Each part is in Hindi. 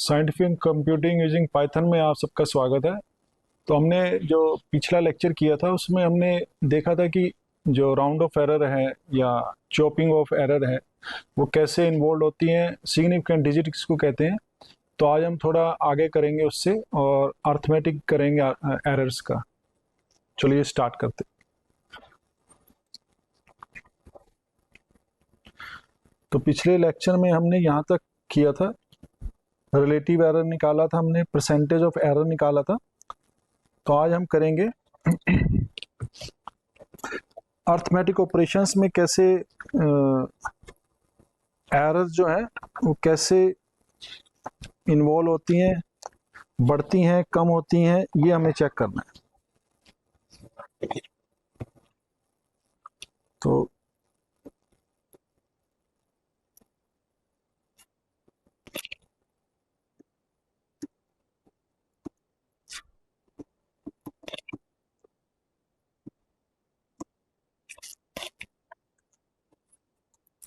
साइंटिफिक कंप्यूटिंग यूजिंग पाइथन में आप सबका स्वागत है। तो हमने जो पिछला लेक्चर किया था उसमें हमने देखा था कि जो राउंड ऑफ एरर है या चॉपिंग ऑफ एरर है वो कैसे इन्वॉल्व होती हैं, सिग्निफिकेंट डिजिट इसको कहते हैं। तो आज हम थोड़ा आगे करेंगे उससे और अर्थमेटिक करेंगे एरर्स का। चलिए स्टार्ट करते हैं। तो पिछले लेक्चर में हमने यहाँ तक किया था, रिलेटिव एरर निकाला था हमने, परसेंटेज ऑफ एरर निकाला था। तो आज हम करेंगे अर्थमेटिक ऑपरेशंस में कैसे एरर जो है वो कैसे इन्वॉल्व होती हैं, बढ़ती हैं, कम होती हैं, ये हमें चेक करना है। तो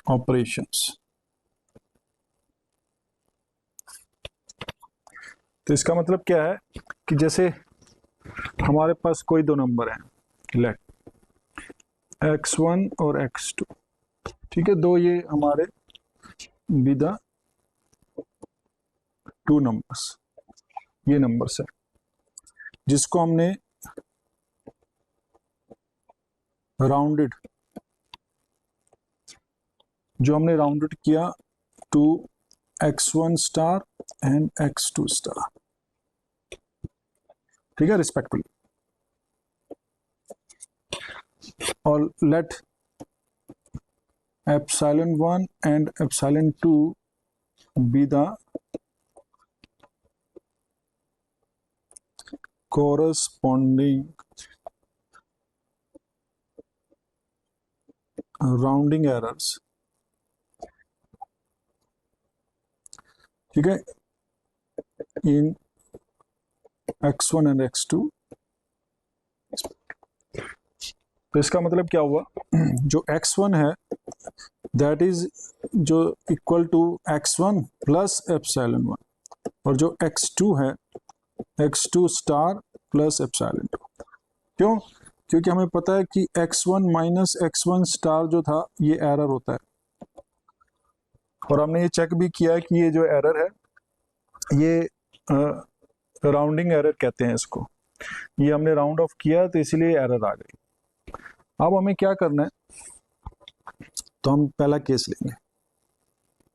ऑपरेशंस, तो इसका मतलब क्या है कि जैसे हमारे पास कोई दो नंबर है, लेट x1 और x2, ठीक है, दो ये हमारे विदा टू नंबर्स, ये नंबर्स है जिसको हमने राउंडेड, जो हमने राउंडेड किया to x1 star and x2 star, ठीक है, रिस्पेक्टिवली। और late epsilon1 and epsilon2 be the corresponding rounding errors, ठीक है, in x1 and x2। तो इसका मतलब क्या हुआ, जो x1 है दैट इज जो equal to x1 plus epsilon1, और जो x2 है x2 स्टार प्लस epsilon2। क्यों? क्योंकि हमें पता है कि x1 माइनस x1 स्टार जो था ये एरर होता है, और हमने ये चेक भी किया कि ये जो एरर है ये राउंडिंग एरर कहते हैं इसको। ये हमने राउंड ऑफ किया तो इसलिए एरर आ गई। अब हमें क्या करना है, तो हम पहला केस लेंगे,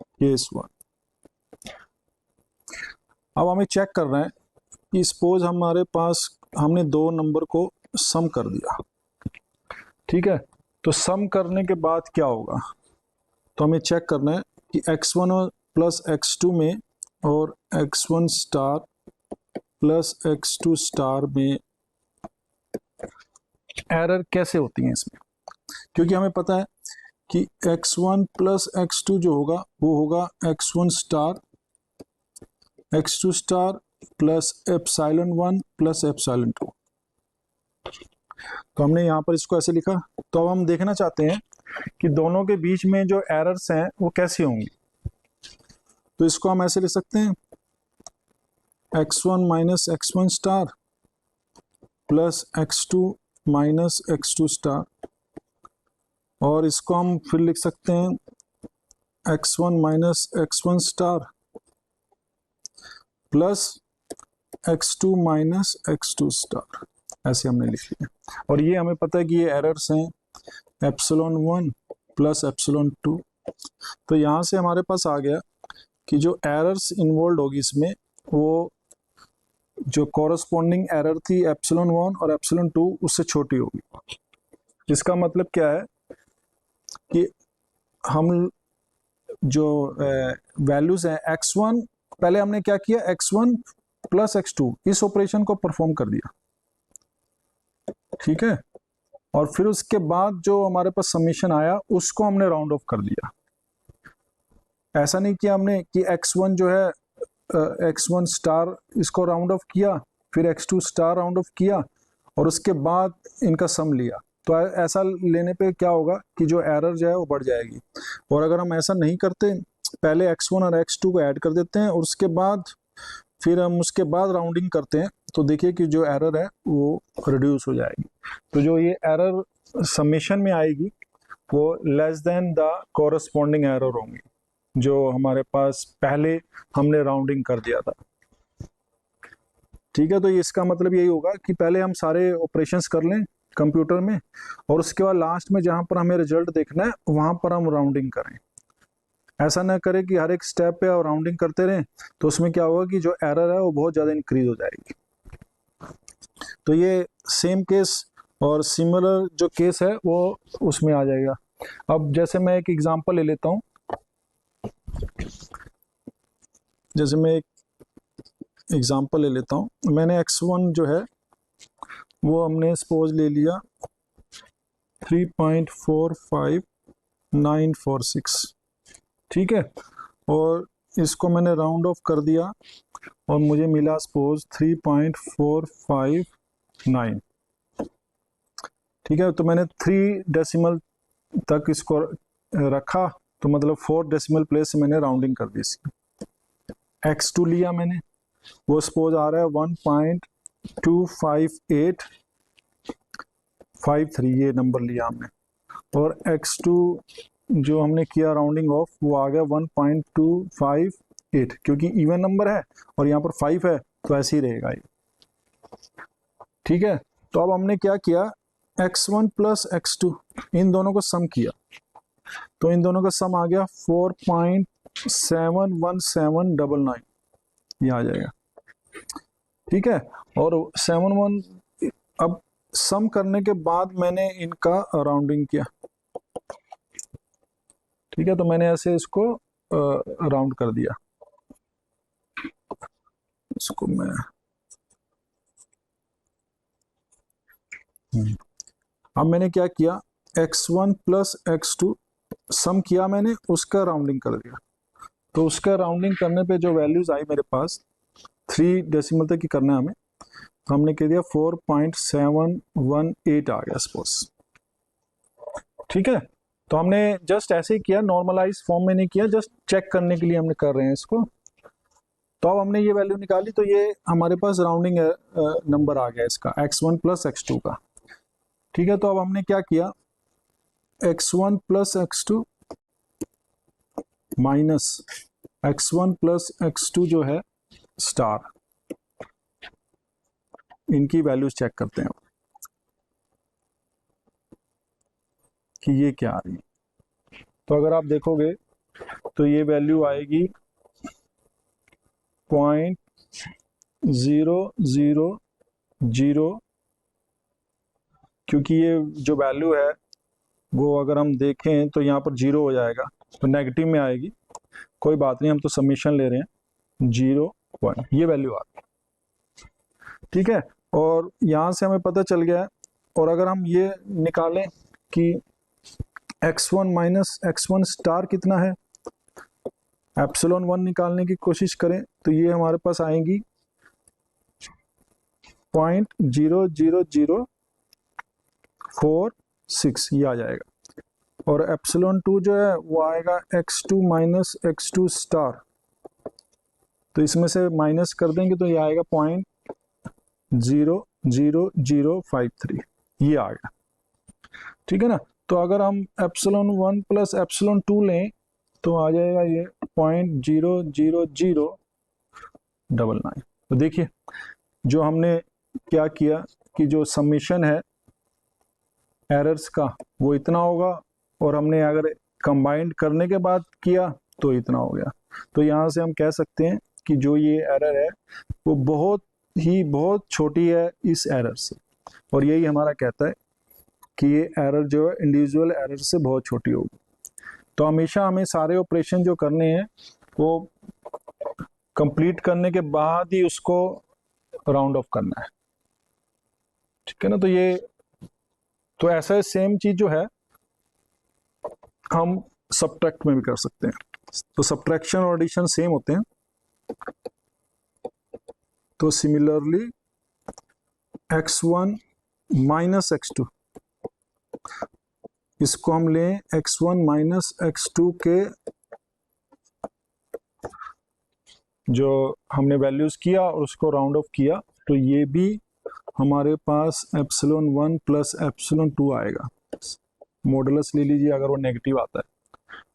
केस 1। अब हमें चेक करना है कि सपोज हमारे पास हमने दो नंबर को सम कर दिया, ठीक है। तो सम करने के बाद क्या होगा, तो हमें चेक करना है कि x1 प्लस x2 में और x1 star plus x2 star में एरर कैसे होती हैं इसमें। क्योंकि हमें पता है कि x1 प्लस x2 जो होगा वो होगा x1 star x2 star plus epsilon1 plus epsilon2। तो हमने यहाँ पर इसको ऐसे लिखा। तो अब हम देखना चाहते हैं कि दोनों के बीच में जो एरर्स हैं वो कैसी होंगी। तो इसको हम ऐसे लिख सकते हैं, x1 minus x1 star plus x2 minus x2 star, और इसको हम फिर लिख सकते हैं x1 minus x1 star plus x2 minus x2 star, ऐसे हमने लिख लिया। और ये हमें पता है कि ये एरर्स हैं epsilon1 प्लस epsilon2। तो यहाँ से हमारे पास आ गया कि जो एरर्स इन्वॉल्व होगी इसमें वो जो कॉरस्पॉन्डिंग एरर थी epsilon1 और epsilon2 उससे छोटी होगी। इसका मतलब क्या है कि हम जो वैल्यूज हैं x1, पहले हमने क्या किया, x1 प्लस x2 इस ऑपरेशन को परफॉर्म कर दिया, ठीक है। और फिर उसके बाद जो हमारे पास समीशन आया उसको हमने राउंड ऑफ कर दिया। ऐसा नहीं किया हमने कि x1 जो है x1 स्टार इसको राउंड ऑफ किया, फिर x2 स्टार राउंड ऑफ किया और उसके बाद इनका सम लिया। तो ऐसा लेने पे क्या होगा कि जो एरर जो है वो बढ़ जाएगी। और अगर हम ऐसा नहीं करते, पहले x1 और x2 को ऐड कर देते हैं और उसके बाद फिर हम उसके बाद राउंडिंग करते हैं तो देखिए कि जो एरर है वो रिड्यूस हो जाएगी। तो जो ये एरर समेशन में आएगी वो less than the corresponding error होंगी जो हमारे पास पहले हमने राउंडिंग कर दिया था। ठीक है, तो इसका मतलब यही होगा कि पहले हम सारे ऑपरेशंस कर लें कंप्यूटर में और उसके बाद लास्ट में जहां पर हमें रिजल्ट देखना है वहां पर हम राउंडिंग करें। ऐसा ना करें कि हर एक स्टेप पे और राउंडिंग करते रहें, तो उसमें क्या होगा कि जो एरर है वो बहुत ज़्यादा इंक्रीज हो जाएगी। तो ये सेम केस और सिमिलर जो केस है वो उसमें आ जाएगा। अब जैसे मैं एक एग्जांपल ले लेता हूँ, जैसे मैं एक एग्जांपल ले लेता हूँ, मैंने x1 जो है वो हमने सपोज ले लिया 3.45946, ठीक है, और इसको मैंने राउंड ऑफ कर दिया और मुझे मिला सपोज 3.459, ठीक है। तो मैंने 3 डेसिमल तक इसको रखा, तो मतलब 4 डेसिमल प्लेस से मैंने राउंडिंग कर दी इसकी। x2 लिया मैंने, वो सपोज आ रहा है 1.25853, ये नंबर लिया हमने, और x2 जो हमने किया राउंडिंग ऑफ वो आ गया 1.258, क्योंकि इवन नंबर है और यहाँ पर 5 है तो ऐसे ही रहेगा ये, ठीक है। तो अब हमने क्या किया, x1 प्लस x2 इन दोनों को सम किया, तो इन दोनों का सम आ गया 4.71799, ये आ जाएगा, ठीक है। और 71 अब सम करने के बाद मैंने इनका राउंडिंग किया, ठीक है, तो मैंने ऐसे इसको राउंड कर दिया, इसको मैं अब मैंने क्या किया, x1 प्लस x2 सम किया मैंने, उसका राउंडिंग कर दिया। तो उसका राउंडिंग करने पे जो वैल्यूज आई मेरे पास 3 डेसिमल तक की करना है हमें, तो हमने कह दिया 4.718 आ गया सपोज, ठीक है। तो हमने जस्ट ऐसे ही किया, नॉर्मलाइज फॉर्म में नहीं किया, जस्ट चेक करने के लिए हमने कर रहे हैं इसको। तो अब हमने ये वैल्यू निकाली, तो ये हमारे पास राउंडिंग नंबर आ गया इसका x1 प्लस x2 का, ठीक है। तो अब हमने क्या किया, x1 plus x2 minus x1 plus x2 जो है स्टार, इनकी वैल्यूज चेक करते हैं कि ये क्या आ रही है। तो अगर आप देखोगे तो ये वैल्यू आएगी 0.000, क्योंकि ये जो वैल्यू है वो अगर हम देखें तो यहाँ पर 0 हो जाएगा, तो नेगेटिव में आएगी, कोई बात नहीं, हम तो समीशन ले रहे हैं 0.1, ये वैल्यू आ गई, ठीक है। और यहाँ से हमें पता चल गया है, और अगर हम ये निकालें कि x1 माइनस x1 स्टार कितना है, एप्सिलॉन 1 निकालने की कोशिश करें तो ये हमारे पास आएंगी 0.00046, ये आ जाएगा। और एप्सिलॉन 2 जो है वो आएगा x2 माइनस x2 स्टार, तो इसमें से माइनस कर देंगे तो ये आएगा 0.00053, ये आ गया, ठीक है ना। तो अगर हम एप्सिलॉन 1 प्लस एप्सिलॉन 2 लें तो आ जाएगा ये 0.00099। तो देखिए जो हमने क्या किया कि जो समीशन है एरर्स का वो इतना होगा, और हमने अगर कंबाइंड करने के बाद किया तो इतना हो गया। तो यहाँ से हम कह सकते हैं कि जो ये एरर है वो बहुत छोटी है इस एरर से, और यही हमारा कहता है कि ये एरर जो है इंडिविजुअल एरर से बहुत छोटी होगी। तो हमेशा हमें सारे ऑपरेशन जो करने हैं वो कंप्लीट करने के बाद ही उसको राउंड ऑफ करना है, ठीक है ना। तो ऐसा सेम चीज जो है हम सब्ट्रैक्ट में भी कर सकते हैं। तो सब्ट्रैक्शन और एडिशन सेम होते हैं, तो सिमिलरली x1 माइनस x2, इसको हम लें x1 माइनस x2 के जो हमने वैल्यूज किया और उसको राउंड ऑफ किया, तो ये भी हमारे पास एप्सिलॉन 1 प्लस एप्सिलॉन 2 आएगा। मॉडुलस ले लीजिए अगर वो नेगेटिव आता है,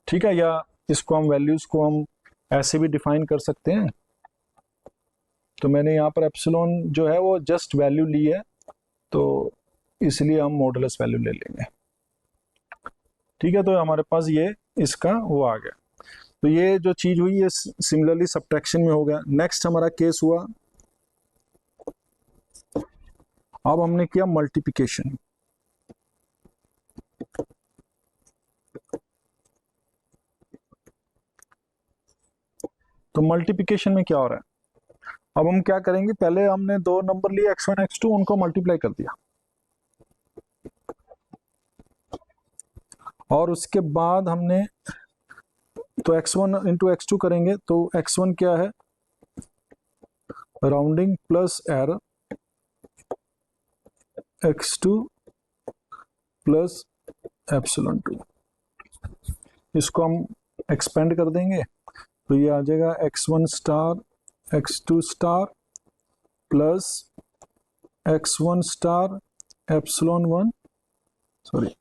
ठीक है, या इसको हम वैल्यूज को हम ऐसे भी डिफाइन कर सकते हैं। तो मैंने यहाँ पर एप्सिलॉन जो है वो जस्ट वैल्यू ली है, तो इसलिए हम मॉडुलस वैल्यू ले लेंगे, ठीक है। तो हमारे पास ये इसका वो आ गया। तो ये जो चीज हुई ये सिमिलरली सब्ट्रैक्शन में हो गया। नेक्स्ट हमारा केस हुआ, अब हमने किया मल्टीप्लिकेशन। तो मल्टीप्लिकेशन में क्या हो रहा है, अब हम क्या करेंगे, पहले हमने दो नंबर लिए x1 x2, उनको मल्टीप्लाई कर दिया, और उसके बाद हमने तो x1 इंटू x2 करेंगे, तो x1 क्या है, rounding plus error, x2 plus epsilon 2, इसको हम एक्सपेंड कर देंगे, तो ये आ जाएगा x1 star x2 star plus x1 star epsilon 1, sorry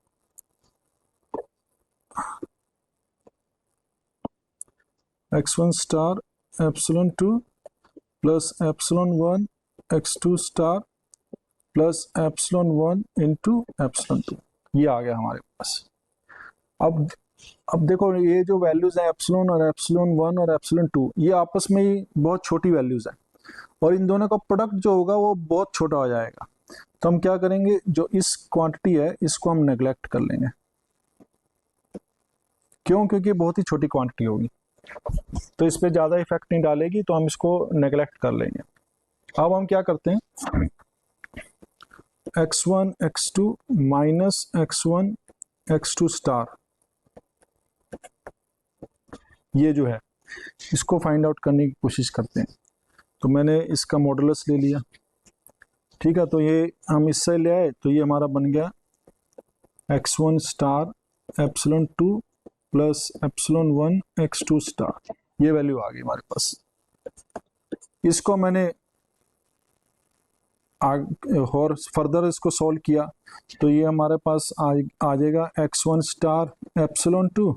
x1 star epsilon 2 plus epsilon 1 x2 star plus epsilon 1 into epsilon 2, ये आ गया हमारे पास। अब देखो ये जो वैल्यूज है एप्सिलॉन और एप्सिलॉन 1 और एप्सिलॉन 2, ये आपस में ही बहुत छोटी वैल्यूज है, और इन दोनों का प्रोडक्ट जो होगा वो बहुत छोटा हो जाएगा। तो हम क्या करेंगे, जो इस क्वांटिटी है इसको हम नेग्लेक्ट कर लेंगे। क्यों? क्योंकि बहुत ही छोटी क्वांटिटी होगी, तो इस पे ज्यादा इफेक्ट नहीं डालेगी, तो हम इसको नेग्लेक्ट कर लेंगे। अब हम क्या करते हैं, x1 x2 minus x1 x2 star, ये जो है इसको फाइंड आउट करने की कोशिश करते हैं। तो मैंने इसका मॉडुलस ले लिया, ठीक है, तो ये हम इससे ले आए, तो ये हमारा बन गया x1 star epsilon 2 plus epsilon 1 x2 star, ये वैल्यू आ गई हमारे पास। इसको मैंने और फर्दर इसको सॉल्व किया, तो ये हमारे पास आ जाएगा x1 star epsilon 2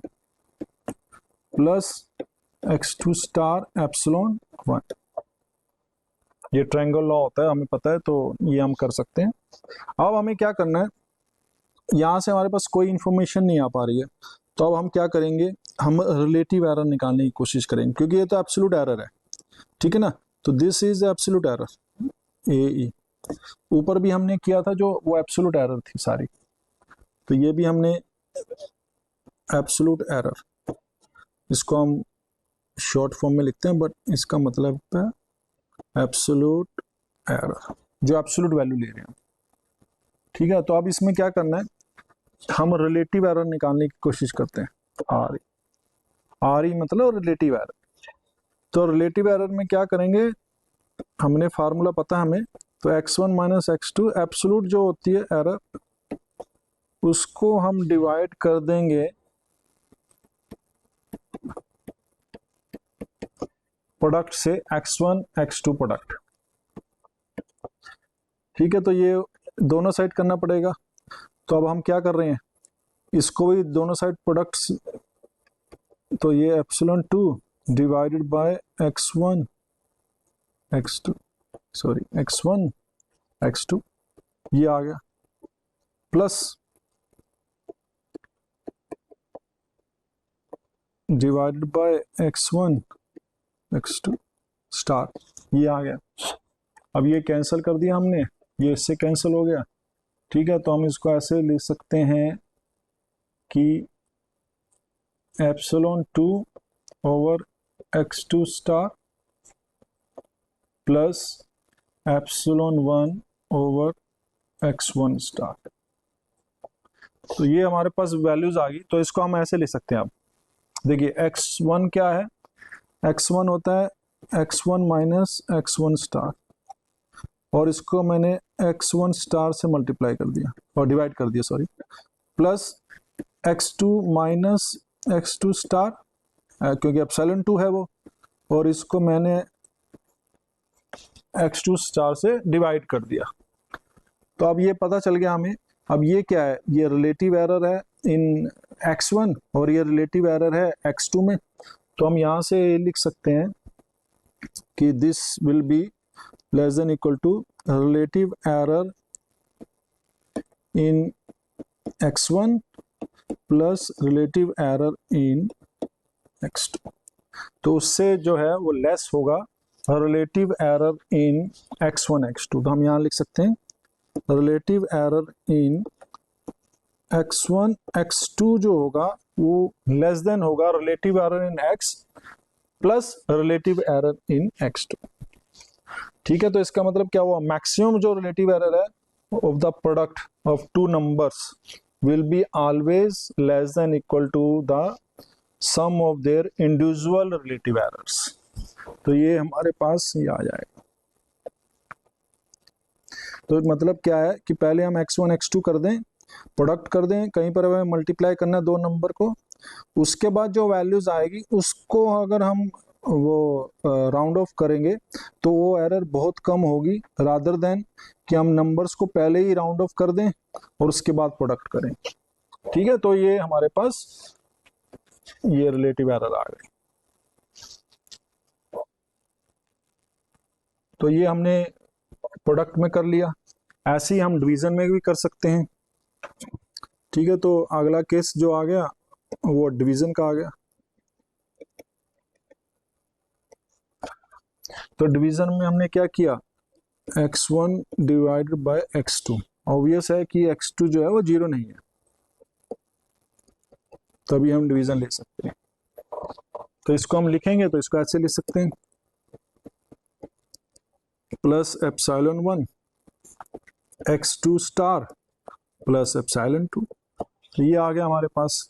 plus x2 star epsilon 1। ये ट्रायंगल लॉ होता है, हमें पता है, तो ये हम कर सकते हैं। अब हमें क्या करना है, यहाँ से हमारे पास कोई इंफॉर्मेशन नहीं आ पा रही है, तो अब हम क्या करेंगे, हम रिलेटिव एरर निकालने की कोशिश करेंगे, क्योंकि ये तो एब्सोल्यूट एरर है, ठीक है ना। तो दिस इज एब्सोल्यूट एरर ए, ऊपर भी हमने किया था जो वो एब्सोल्यूट एरर थी सारी, तो ये भी हमने एब्सोल्यूट एरर, इसको हम शॉर्ट फॉर्म में लिखते हैं, बट इसका मतलब है एब्सोल्यूट एरर, जो एब्सोल्यूट वैल्यू ले रहे हैं, ठीक है। तो अब इसमें क्या करना है, हम रिलेटिव एरर निकालने की कोशिश करते हैं, आर ई मतलब रिलेटिव एरर। तो रिलेटिव एरर में क्या करेंगे, हमने फार्मूला पता हमें, तो x1 माइनस x2 एब्सोल्यूट जो होती है एरर, उसको हम डिवाइड कर देंगे प्रोडक्ट से, x1 x2 प्रोडक्ट, ठीक है। तो ये दोनों साइड करना पड़ेगा, तो अब हम क्या कर रहे हैं, इसको भी दोनों साइड प्रोडक्ट्स, तो ये epsilon 2 divided by x1 x2, sorry x1 x2, ये आ गया, plus divided by x1 x2 star, ये आ गया। अब ये कैंसिल कर दिया हमने, ये इससे कैंसिल हो गया, ठीक है। तो हम इसको ऐसे लिख सकते हैं कि epsilon 2 over x2 star plus epsilon 1 over x1 star. तो ये हमारे पास वैल्यूज आ गई, तो इसको हम ऐसे ले सकते हैं। अब देखिए x1 क्या है, x1 होता है x1 माइनस x1 स्टार, और इसको मैंने x1 स्टार से मल्टीप्लाई कर दिया और डिवाइड कर दिया, sorry, plus x2 minus x2 star, क्योंकि एप्सिलॉन 2 है वो, और इसको मैंने x2 स्टार से डिवाइड कर दिया। तो अब ये पता चल गया हमें। अब ये क्या है, ये रिलेटिव एरर है इन x1 और ये रिलेटिव एरर है x2 में। तो हम यहाँ से लिख सकते हैं कि this will be less than equal to relative error in x1 plus relative error in x2। तो उससे जो है वो लेस होगा relative error in x1 x2। तो हम यहाँ लिख सकते हैं relative error in x1 x2 जो होगा वो लेस देन होगा relative error in x plus relative error in x2। ठीक है, तो इसका मतलब क्या हुआ, मैक्सिमम जो रिलेटिव एरर है of the product of two numbers will be always less than equal to the sum of their individual relative errors. तो ये हमारे पास ये आ जाएगा। तो मतलब क्या है कि पहले हम x1 x2 कर दें, प्रोडक्ट कर दें, कहीं पर हमें मल्टीप्लाई करना है दो नंबर को, उसके बाद जो वैल्यूज आएगी उसको अगर हम वो राउंड ऑफ करेंगे तो वो एरर बहुत कम होगी रादर देन कि हम नंबर्स को पहले ही राउंड ऑफ कर दें और उसके बाद प्रोडक्ट करें। ठीक है, तो ये हमारे पास ये रिलेटिव एरर आ गई। तो ये हमने प्रोडक्ट में कर लिया, ऐसे ही हम डिवीजन में भी कर सकते हैं। ठीक है, तो अगला केस जो आ गया वो डिवीजन का आ गया। तो डिवीजन में हमने क्या किया, x1 divided by x2। Obvious है कि x2 जो है वो 0 नहीं है, तभी हम डिवीजन ले सकते हैं। तो इसको हम लिखेंगे तो इसको ऐसे लिख सकते हैं plus epsilon 1 x2 star plus epsilon 2। ये आ गया हमारे पास।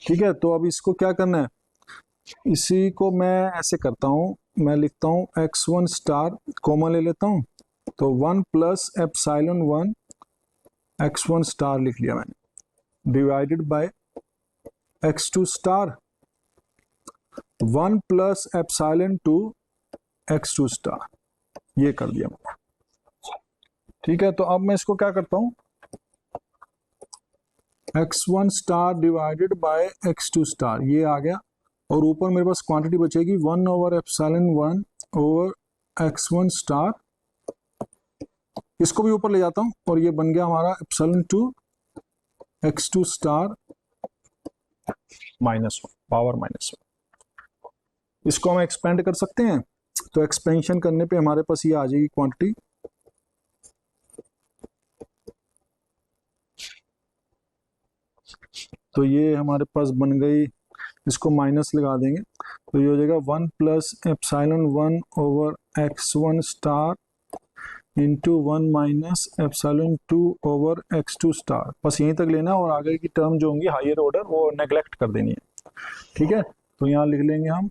ठीक है, तो अब इसको क्या करना है, इसी को मैं ऐसे करता हूँ, मैं लिखता हूँ x1 स्टार कॉमा ले लेता हूँ, तो 1 प्लस एप्सिलॉन 1 x1 स्टार लिख लिया मैंने, divided by x2 star 1 plus epsilon 2 x2 star, ये कर दिया मैंने। ठीक है, तो अब मैं इसको क्या करता हूँ, x1 star divided by x2 star, ये आ गया, और ऊपर मेरे पास क्वांटिटी बचेगी 1 over epsilon 1 over x1 star, इसको भी ऊपर ले जाता हूं और ये बन गया हमारा एप्सिलॉन 2 x2 स्टार -1 पावर -1। इसको हम एक्सपेंड कर सकते हैं, तो एक्सपेंशन करने पे हमारे पास ये आ जाएगी क्वांटिटी तो ये हमारे पास बन गई, इसको माइनस लगा देंगे तो ये हो जाएगा 1 plus epsilon 1 over x1 star into 1 minus epsilon 2 over x2 star. बस यहीं तक लेना और आगे की टर्म जो होंगी हायर ऑर्डर वो नेग्लेक्ट कर देनी है। ठीक है, तो यहाँ लिख लेंगे हम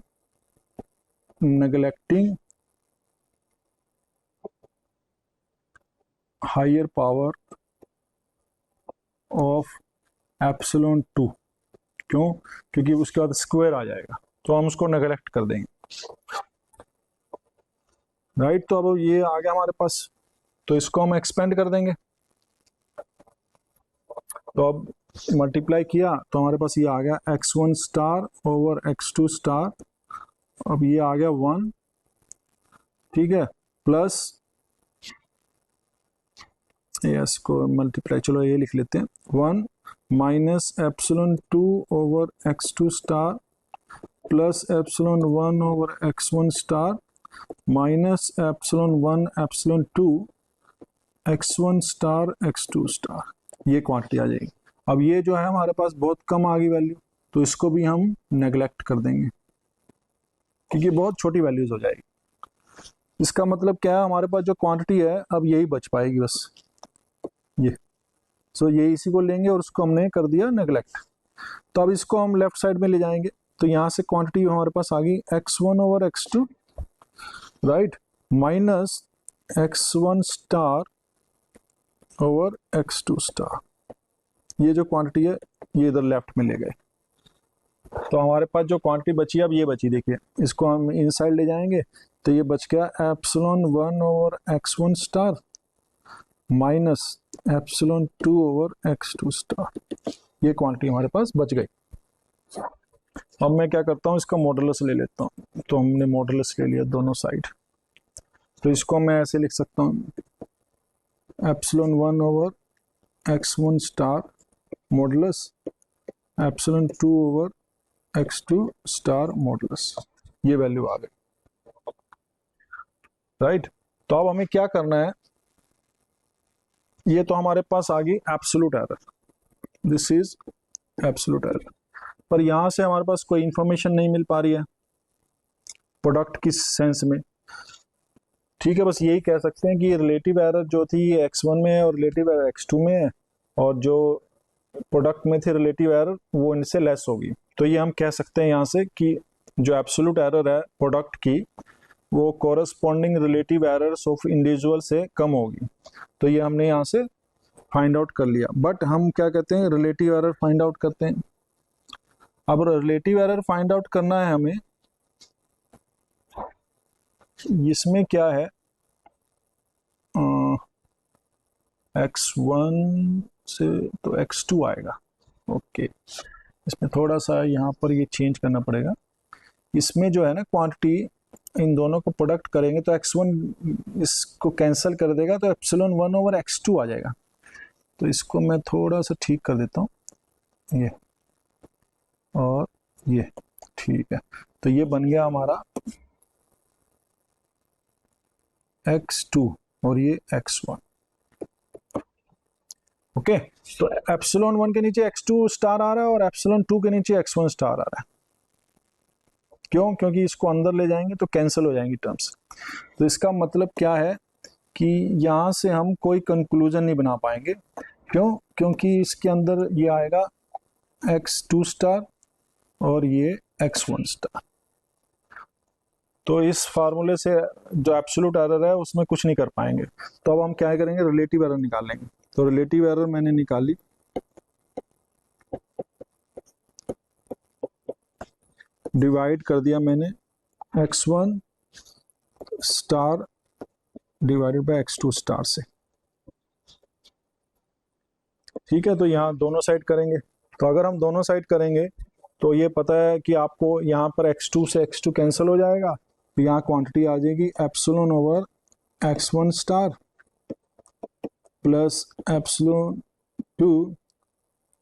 neglecting higher power of epsilon 2। क्यों, क्योंकि उसके बाद स्क्वायर आ जाएगा, तो हम उसको नेग्लेक्ट कर देंगे। राइट, तो अब ये आ गया हमारे पास, तो इसको हम एक्सपेंड कर देंगे। तो अब मल्टीप्लाई किया तो हमारे पास ये आ गया x1 star over x2 star, अब ये आ गया 1। ठीक है, प्लस इसको मल्टीप्लाई, चलो ये लिख लेते हैं 1 minus epsilon 2 over x2 star plus epsilon 1 over x1 star minus epsilon 1 epsilon 2 x1 star x2 star, ये क्वांटिटी आ जाएगी। अब ये जो है हमारे पास बहुत कम आ गई वैल्यू, तो इसको भी हम नेग्लेक्ट कर देंगे क्योंकि बहुत छोटी वैल्यूज हो जाएगी। इसका मतलब क्या है, हमारे पास जो क्वांटिटी है अब यही बच पाएगी बस ये। सो ये इसी को लेंगे और उसको हमने कर दिया नेग्लेक्ट। तो अब इसको हम लेफ्ट साइड में ले जाएंगे, तो यहाँ से क्वांटिटी हमारे पास आ गई x1 over x2 right minus x1 star over x2 star, ये जो क्वांटिटी है ये इधर लेफ्ट में ले गए। तो हमारे पास जो क्वांटिटी बची अब ये बची, देखिए इसको हम इनसाइड ले जाएंगे तो ये बच गया epsilon 1 over x1 star minus epsilon 2 over x2 star. ये क्वांटिटी हमारे पास बच गई। अब मैं क्या करता हूँ, इसका मॉडुलस ले लेता हूँ। तो हमने मॉडुलस ले लिया दोनों साइड, तो इसको मैं ऐसे लिख सकता हूँ epsilon 1 over x1 star modulus epsilon 2 over x2 star modulus. ये वैल्यू आ गई, राइट। तो अब हमें क्या करना है, ये तो हमारे पास आ गई absolute error, this is absolute error. पर यहां से हमारे पास कोई इंफॉर्मेशन नहीं मिल पा रही है प्रोडक्ट की सेंस में, ठीक है। बस यही कह सकते हैं कि रिलेटिव एरर जो थी ये x1 में है और रिलेटिव एरर x2 में है, और जो प्रोडक्ट में थी रिलेटिव एरर वो इनसे लेस होगी। तो ये हम कह सकते हैं यहाँ से कि जो एब्सोल्यूट एरर है प्रोडक्ट की वो corresponding relative errors of individual से कम होगी। तो ये हमने यहाँ से फाइंड आउट कर लिया। बट हम क्या कहते हैं, रिलेटिव एरर फाइंड आउट करते हैं। अब रिलेटिव एरर फाइंड आउट करना है हमें, इसमें क्या है x1 से तो x2 आएगा, ओके। इसमें थोड़ा सा यहाँ पर ये चेंज करना पड़ेगा। इसमें जो है ना क्वांटिटी, इन दोनों को प्रोडक्ट करेंगे तो x1 इसको कैंसिल कर देगा तो एप्सिलॉन 1 ओवर x2 आ जाएगा। तो इसको मैं थोड़ा सा ठीक कर देता हूँ, ये और ये, ठीक है। तो ये बन गया हमारा x2 और ये x1, ओके। तो एप्सिलॉन 1 के नीचे x2 स्टार आ रहा है और एप्सिलॉन 2 के नीचे x1 स्टार आ रहा है। क्यों? क्योंकि इसको अंदर ले जाएंगे तो कैंसिल हो जाएंगी टर्म्स। तो इसका मतलब क्या है कि यहाँ से हम कोई कंक्लूजन नहीं बना पाएंगे। क्यों? क्योंकि इसके अंदर ये आएगा x2 स्टार और ये x1 स्टार। तो इस फार्मूले से जो एब्सोल्यूट एरर है उसमें कुछ नहीं कर पाएंगे। तो अब हम क्या करेंगे, रिलेटिव एरर निकालेंगे। तो रिलेटिव एरर मैंने निकाली, डिवाइड कर दिया मैंने x1 star divided by x2 star से, ठीक है। तो यहाँ दोनों साइड करेंगे। तो अगर हम दोनों साइड करेंगे तो ये पता है कि आपको यहाँ पर x2 से x2 कैंसिल हो जाएगा, तो यहाँ क्वांटिटी आ जाएगी epsilon over x1 star plus epsilon 2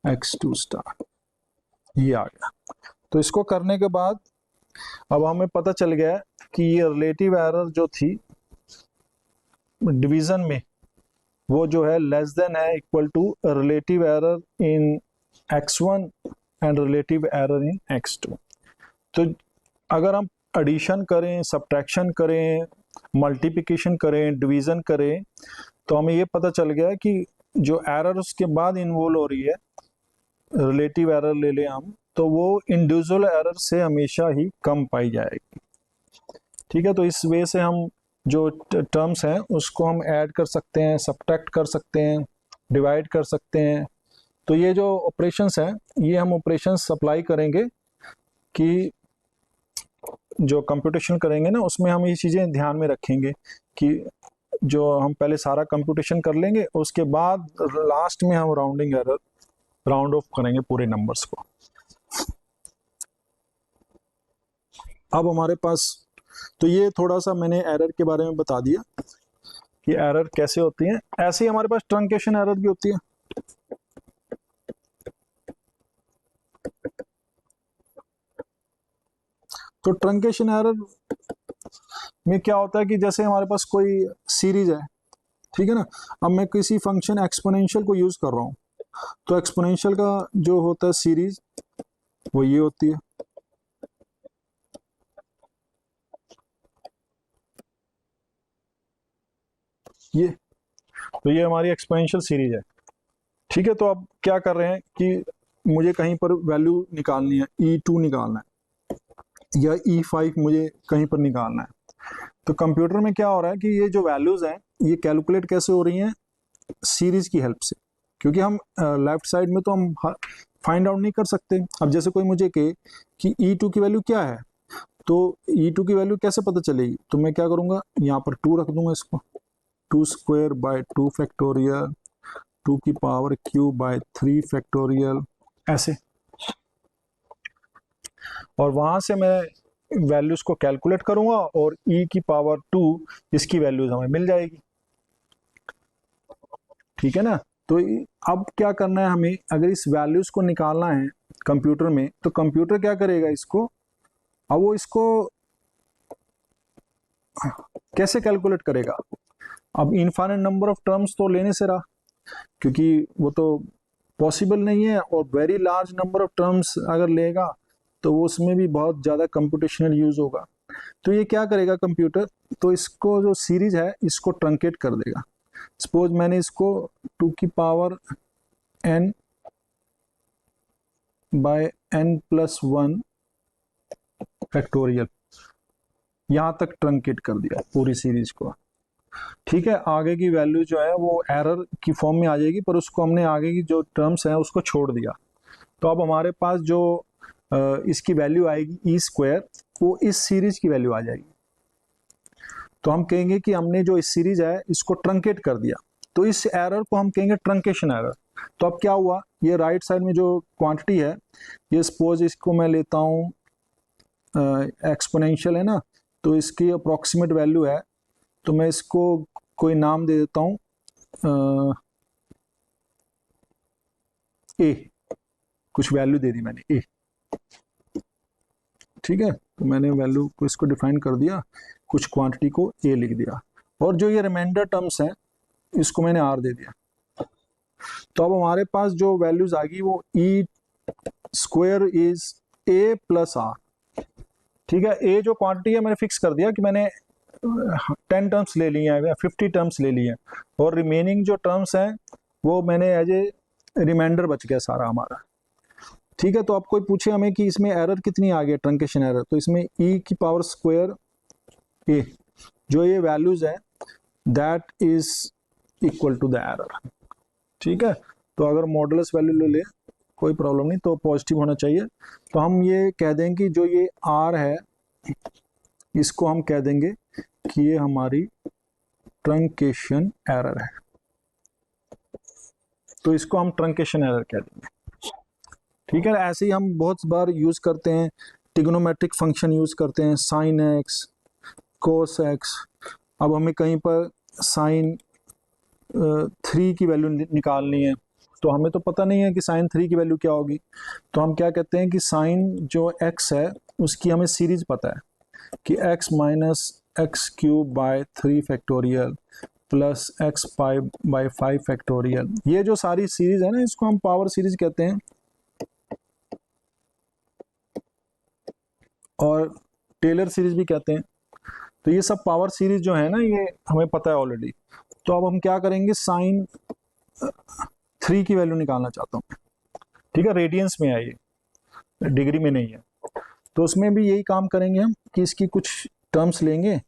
x2 star, ये आ गया। तो इसको करने के बाद अब हमें पता चल गया कि ये रिलेटिव एरर जो थी डिवीजन में वो जो है लेस देन है equal to relative error in x1 and relative error in x2। तो अगर हम एडिशन करें, सब्ट्रैक्शन करें, मल्टीप्लिकेशन करें, डिवीजन करें, तो हमें ये पता चल गया कि जो एरर उसके बाद इन्वॉल्व हो रही है, रिलेटिव एरर ले लें हम, तो वो इंडिविजुअल एरर से हमेशा ही कम पाई जाएगी, ठीक है। तो इस वे से हम जो टर्म्स हैं उसको हम ऐड कर सकते हैं, सब्ट्रैक्ट कर सकते हैं, डिवाइड कर सकते हैं। तो ये जो ऑपरेशंस हैं ये हम ऑपरेशंस अप्लाई करेंगे कि जो कंप्यूटेशन करेंगे ना उसमें हम ये चीज़ें ध्यान में रखेंगे कि जो हम पहले सारा कंप्यूटेशन कर लेंगे, उसके बाद लास्ट में हम राउंडिंग एरर राउंड ऑफ करेंगे पूरे नंबर्स को। अब हमारे पास, तो ये थोड़ा सा मैंने एरर के बारे में बता दिया कि एरर कैसे होती है। ऐसे ही हमारे पास ट्रंकेशन एरर भी होती है। तो ट्रंकेशन एरर में क्या होता है कि जैसे हमारे पास कोई सीरीज है, ठीक है ना। अब मैं किसी फंक्शन एक्सपोनेंशियल को यूज कर रहा हूँ, तो एक्सपोनेंशियल का जो होता है सीरीज वो ये होती है, ये। तो ये हमारी एक्सपोनेंशियल सीरीज है, ठीक है। तो अब क्या कर रहे हैं कि मुझे कहीं पर वैल्यू निकालनी है, E2 निकालना है या E5 मुझे कहीं पर निकालना है। तो कंप्यूटर में क्या हो रहा है कि ये जो वैल्यूज हैं ये कैलकुलेट कैसे हो रही हैं, सीरीज की हेल्प से। क्योंकि हम लेफ्ट साइड में तो हम फाइंड आउट नहीं कर सकते। अब जैसे कोई मुझे कहे कि E2 की वैल्यू क्या है, तो E2 की वैल्यू कैसे पता चलेगी, तो मैं क्या करूंगा, यहाँ पर 2 रख दूंगा इसको, 2 स्क्वायर बाय 2 फैक्टोरियल 2 की पावर क्यू बाय 3 फैक्टोरियल, ऐसे। और वहां से मैं वैल्यूज को कैलकुलेट करूंगा और e की पावर 2 इसकी वैल्यूज हमें मिल जाएगी। ठीक है ना। तो अब क्या करना है हमें, अगर इस वैल्यूज को निकालना है कंप्यूटर में, तो कंप्यूटर क्या करेगा इसको, अब वो इसको कैसे कैलकुलेट करेगा। अब इनफाइनाइट नंबर ऑफ टर्म्स तो लेने से रहा, क्योंकि वो तो पॉसिबल नहीं है, और very large number of terms अगर लेगा तो वो उसमें भी बहुत ज़्यादा कंप्यूटेशनल यूज होगा। तो ये क्या करेगा कंप्यूटर, तो इसको जो सीरीज है इसको ट्रंकेट कर देगा। सपोज मैंने इसको 2 की power n bye n+1 factorial, यहाँ तक ट्रंकेट कर दिया पूरी सीरीज को। ठीक है, आगे की वैल्यू जो है वो एरर की फॉर्म में आ जाएगी, पर उसको हमने आगे की जो टर्म्स हैं उसको छोड़ दिया। तो अब हमारे पास जो इसकी वैल्यू आएगी ई स्क्वायर, वो इस सीरीज की वैल्यू आ जाएगी। तो हम कहेंगे कि हमने जो इस सीरीज है इसको ट्रंकेट कर दिया, तो इस एरर को हम कहेंगे ट्रंकेशन एरर। तो अब क्या हुआ, ये राइट साइड में जो क्वांटिटी है, ये सपोज इसको मैं लेता हूँ एक्सपोनेंशियल है ना, तो इसकी अप्रोक्सीमेट वैल्यू है, तो मैं इसको कोई नाम दे देता हूँ ए, कुछ वैल्यू दे दी मैंने ए। ठीक है, तो मैंने वैल्यू को इसको डिफाइन कर दिया, कुछ क्वांटिटी को ए लिख दिया, और जो ये रिमाइंडर टर्म्स हैं इसको मैंने आर दे दिया। तो अब हमारे पास जो वैल्यूज आ गई वो e square is a plus r. ठीक है, ए जो क्वांटिटी है मैंने फिक्स कर दिया कि मैंने 10 टर्म्स ले लिए हैं या 50 टर्म्स ले लिए हैं, और रिमेनिंग जो टर्म्स हैं वो मैंने एज ए रिमाइंडर बच गया सारा हमारा। ठीक है, तो अब कोई पूछे हमें कि इसमें एरर कितनी आ गई, ट्रंकेशन एरर, तो इसमें ई की पावर स्क्वायर ए, जो ये वैल्यूज है that is equal to the error. ठीक है, तो अगर मॉडुलस वैल्यू ले ले कोई प्रॉब्लम नहीं, तो पॉजिटिव होना चाहिए। तो हम ये कह देंगे कि जो ये आर है इसको हम कह देंगे कि ये हमारी ट्रंकेशन एरर है, तो इसको हम ट्रंकेशन एरर कह देंगे। ठीक है, ऐसे ही हम बहुत बार यूज करते हैं, ट्रिग्नोमेट्रिक फंक्शन यूज करते हैं, साइन एक्स कोस एक्स। अब हमें कहीं पर साइन 3 की वैल्यू निकालनी है, तो हमें तो पता नहीं है कि साइन 3 की वैल्यू क्या होगी, तो हम क्या कहते हैं कि साइन जो एक्स है उसकी हमें सीरीज पता है कि x minus x cube by 3 factorial plus x by 5 factorial. ये जो सारी सीरीज है ना, इसको हम पावर सीरीज कहते हैं, और टेलर सीरीज भी कहते हैं। तो ये सब पावर सीरीज जो है ना, ये हमें पता है ऑलरेडी। तो अब हम क्या करेंगे, साइन 3 की वैल्यू निकालना चाहता हूँ। ठीक है, रेडियंस में है ये, डिग्री में नहीं है। तो उसमें भी यही काम करेंगे हम कि इसकी कुछ टर्म्स लेंगे,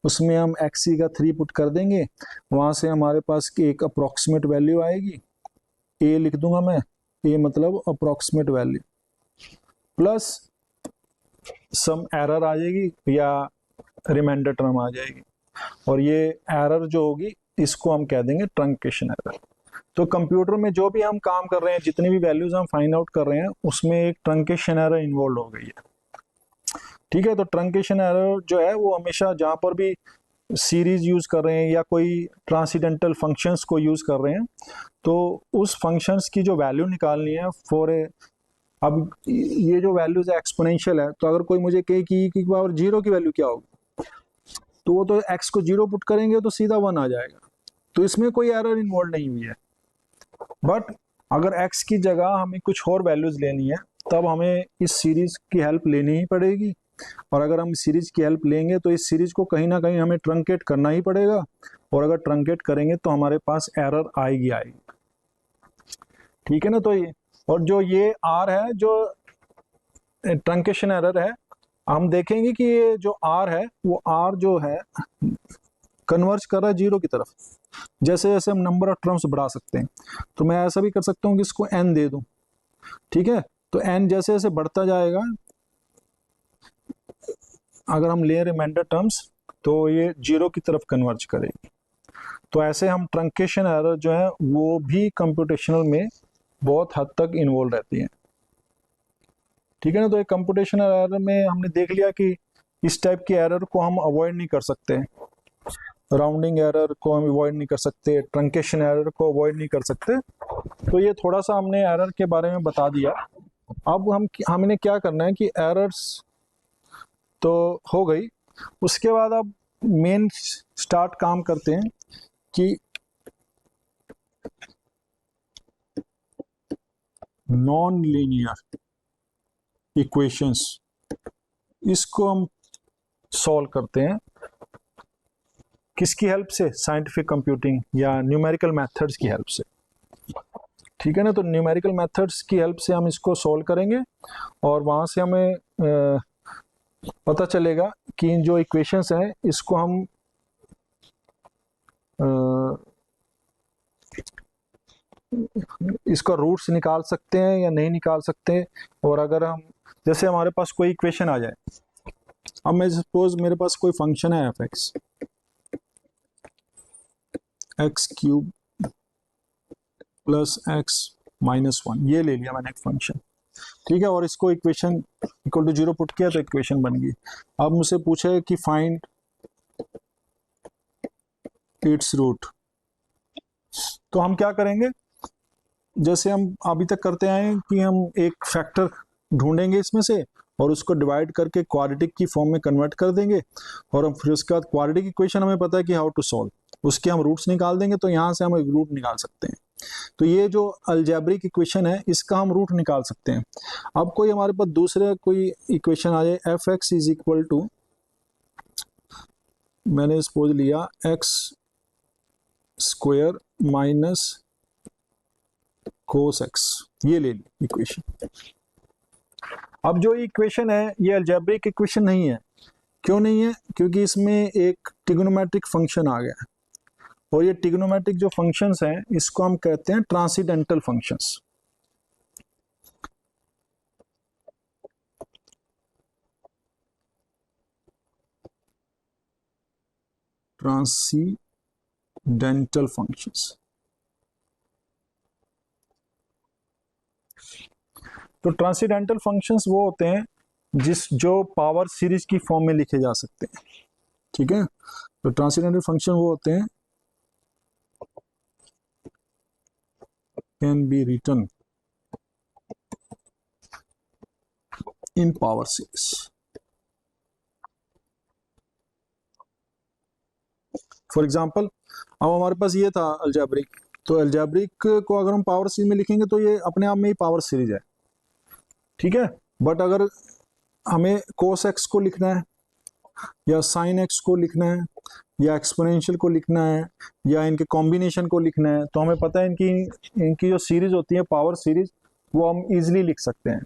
उसमें हम एक्सी का 3 पुट कर देंगे, वहाँ से हमारे पास एक अप्रोक्सीमेट वैल्यू आएगी, ए लिख दूंगा मैं, ए मतलब approximate value, plus some error आ जाएगी या रिमाइंडर टर्म आ जाएगी, और ये एरर जो होगी इसको हम कह देंगे ट्रंकेशन एरर। तो कंप्यूटर में जो भी हम काम कर रहे हैं, जितनी भी वैल्यूज हम फाइंड आउट कर रहे हैं, उसमें एक ट्रंकेशन एरर इन्वॉल्व हो गई है। ठीक है, तो ट्रंकेशन एरर जो है वो हमेशा जहाँ पर भी सीरीज यूज कर रहे हैं या कोई ट्रांसीडेंटल फंक्शंस को यूज कर रहे हैं, तो उस फंक्शंस की जो वैल्यू निकालनी है फॉर ए, अब ये जो वैल्यूज है एक्सपोनेंशियल है, तो अगर कोई मुझे कहे कि की पावर 0 की वैल्यू क्या होगी, तो वो तो x को 0 पुट करेंगे तो सीधा 1 आ जाएगा, तो इसमें कोई एरर इन्वॉल्व नहीं हुई है। बट अगर x की जगह हमें कुछ और वैल्यूज लेनी है, तब हमें इस सीरीज की हेल्प लेनी ही पड़ेगी, और अगर हम सीरीज की हेल्प लेंगे तो इस सीरीज को कहीं ना कहीं हमें ट्रंकेट करना ही पड़ेगा, और अगर ट्रंकेट करेंगे तो हमारे पास एरर आएगी आएगी। ठीक है ना, तो ये, और जो ये आर है जो ट्रंकेशन एरर है, हम देखेंगे कि ये जो आर है वो आर जो है कन्वर्ज कर रहा है जीरो की तरफ। जैसे जैसे हम नंबर ऑफ टर्म्स बढ़ा सकते हैं, तो मैं ऐसा भी कर सकता हूँ कि इसको n दे दूं, ठीक है। तो n जैसे जैसे बढ़ता जाएगा, अगर हम ले रिमाइंडर टर्म्स, तो ये जीरो की तरफ कन्वर्ज करेगी। तो ऐसे हम ट्रंकेशन एरर जो है वो भी कंप्यूटेशनल में बहुत हद तक इन्वॉल्व रहती है, ठीक है ना। तो एक कंप्यूटेशनल एरर में हमने देख लिया कि इस टाइप की एरर को हम अवॉइड नहीं कर सकते, राउंडिंग एरर को हम अवॉइड नहीं कर सकते, ट्रंकेशन एरर को अवॉइड नहीं कर सकते। तो ये थोड़ा सा हमने एरर के बारे में बता दिया। अब हमने क्या करना है कि एरर्स तो हो गई, उसके बाद अब मेन स्टार्ट काम करते हैं कि नॉन लीनियर इक्वेशंस, इसको हम सॉल्व करते हैं किसकी हेल्प से, साइंटिफिक कंप्यूटिंग या न्यूमेरिकल मेथड्स की हेल्प से, ठीक है ना। तो न्यूमेरिकल मेथड्स की हेल्प से हम इसको सॉल्व करेंगे और वहां से हमें पता चलेगा कि जो इक्वेशंस हैं इसको हम इसका रूट्स निकाल सकते हैं या नहीं निकाल सकते। और अगर हम, जैसे हमारे पास कोई इक्वेशन आ जाए, अब मैं सपोज मेरे पास कोई फंक्शन है F x cube plus x minus one, ये ले लिया मैंने एक फंक्शन, ठीक है। और इसको equation equal to zero put किया तो इक्वेशन बन गई। अब मुझसे पूछे कि फाइंड इट्स रूट, तो हम क्या करेंगे, जैसे हम अभी तक करते आए हैं कि हम एक फैक्टर ढूंढेंगे इसमें से और उसको डिवाइड करके क्वाड्रेटिक की फॉर्म में कन्वर्ट कर देंगे, और हम फिर उसके बाद क्वाड्रेटिक इक्वेशन हमें पता है कि हाउ टू सॉल्व, उसके हम रूट्स निकाल देंगे, तो यहाँ से हम एक रूट निकाल सकते हैं। तो ये जो अलजेब्रिक इक्वेशन है इसका हम रूट निकाल सकते हैं। अब कोई हमारे पास दूसरे कोई इक्वेशन आ जाए, f x is equal to, मैंने सपोज लिया x square minus cos x, ये ले ली इक्वेशन। अब जो इक्वेशन है ये अलजेब्रिक इक्वेशन नहीं है। क्यों नहीं है? क्योंकि इसमें एक ट्रिग्नोमेट्रिक फंक्शन आ गया है, और ये ट्रिग्नोमेट्रिक जो फंक्शंस हैं इसको हम कहते हैं ट्रांसीडेंटल फंक्शंस। ट्रांसीडेंटल फंक्शंस, तो ट्रांसीडेंटल फंक्शंस वो होते हैं जो पावर सीरीज की फॉर्म में लिखे जा सकते हैं, ठीक है। तो ट्रांसीडेंटल फंक्शन वो होते हैं can be written in power series. For example, अब हमारे पास ये था अलजेब्रिक, तो अलजेब्रिक को अगर हम पावर सीरीज में लिखेंगे तो ये अपने आप में ही पावर सीरीज है, ठीक है। बट अगर हमें कोस एक्स को लिखना है या साइन एक्स को लिखना है या एक्सपोनेंशियल को लिखना है या इनके कॉम्बिनेशन को लिखना है, तो हमें पता है इनकी जो सीरीज होती है पावर सीरीज, वो हम इजीली लिख सकते हैं,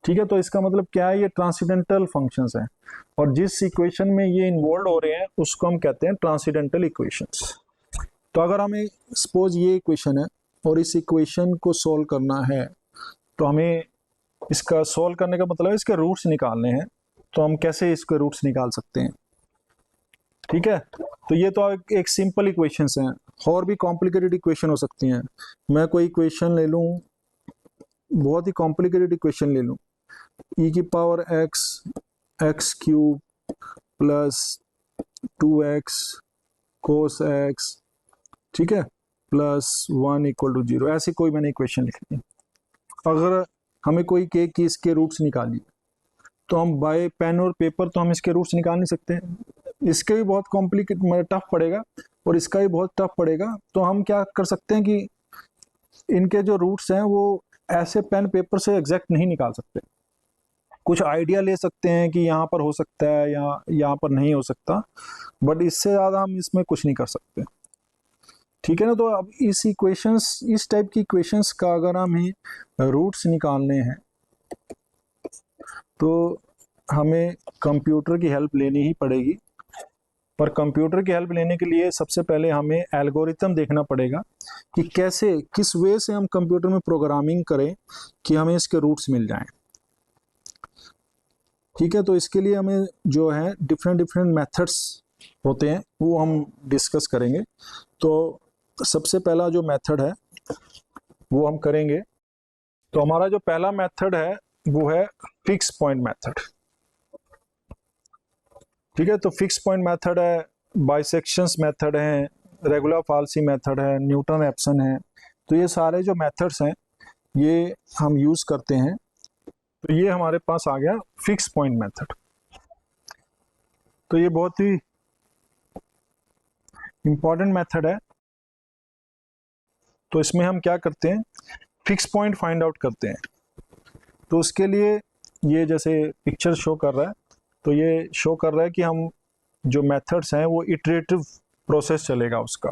ठीक है। तो इसका मतलब क्या है, ये ट्रांसीडेंटल फंक्शंस हैं, और जिस इक्वेशन में ये इन्वॉल्व हो रहे हैं उसको हम कहते हैं ट्रांसीडेंटल इक्वेशंस। तो अगर हमें सपोज ये इक्वेशन है और इस इक्वेशन को सॉल्व करना है, तो हमें इसका सॉल्व करने का मतलब है इसके रूट्स निकालने हैं। तो हम कैसे इसके रूट्स निकाल सकते हैं, ठीक है। तो ये तो एक सिंपल इक्वेशंस हैं, और भी कॉम्प्लिकेटेड इक्वेशन हो सकती हैं। मैं कोई इक्वेशन ले लूं, बहुत ही कॉम्प्लिकेटेड इक्वेशन ले लूं, ई की power x x cube plus 2x cos x, ठीक है, प्लस 1 इक्वल टू 0, ऐसी कोई मैंने इक्वेशन लिखनी। अगर हमें कोई के की इसके रूट्स निकालिए, तो हम बाय पेन और पेपर तो हम इसके रूट्स निकाल नहीं सकते, इसके भी बहुत कॉम्प्लिकेट टफ पड़ेगा और इसका भी बहुत टफ पड़ेगा। तो हम क्या कर सकते हैं कि इनके जो रूट्स हैं वो ऐसे पेन पेपर से एग्जैक्ट नहीं निकाल सकते, कुछ आइडिया ले सकते हैं कि यहाँ पर हो सकता है या यहाँ पर नहीं हो सकता, बट इससे ज़्यादा हम इसमें कुछ नहीं कर सकते, ठीक है ना। तो अब इस टाइप की इक्वेशंस का अगर हमें रूट्स निकालने हैं तो हमें कंप्यूटर की हेल्प लेनी ही पड़ेगी। पर कंप्यूटर की हेल्प लेने के लिए सबसे पहले हमें एल्गोरिथम देखना पड़ेगा कि कैसे, किस वे से हम कंप्यूटर में प्रोग्रामिंग करें कि हमें इसके रूट्स मिल जाएं। ठीक है, तो इसके लिए हमें जो है डिफरेंट डिफरेंट मेथड्स होते हैं वो हम डिस्कस करेंगे। तो सबसे पहला जो मेथड है वो हम करेंगे। तो हमारा जो पहला मेथड है वो है फिक्स पॉइंट मेथड। ठीक है, तो फिक्स पॉइंट मेथड है, बाइसेक्शंस मेथड है, रेगुलर फाल्सी मेथड है, न्यूटन एप्सन है। तो ये सारे जो मेथड्स हैं ये हम यूज करते हैं। तो ये हमारे पास आ गया फिक्स पॉइंट मेथड। तो ये बहुत ही इंपॉर्टेंट मेथड है। तो इसमें हम क्या करते हैं, फिक्स पॉइंट फाइंड आउट करते हैं। तो उसके लिए ये जैसे पिक्चर शो कर रहा है, तो ये शो कर रहा है कि हम जो मेथड्स हैं वो इटरेटिव प्रोसेस चलेगा उसका।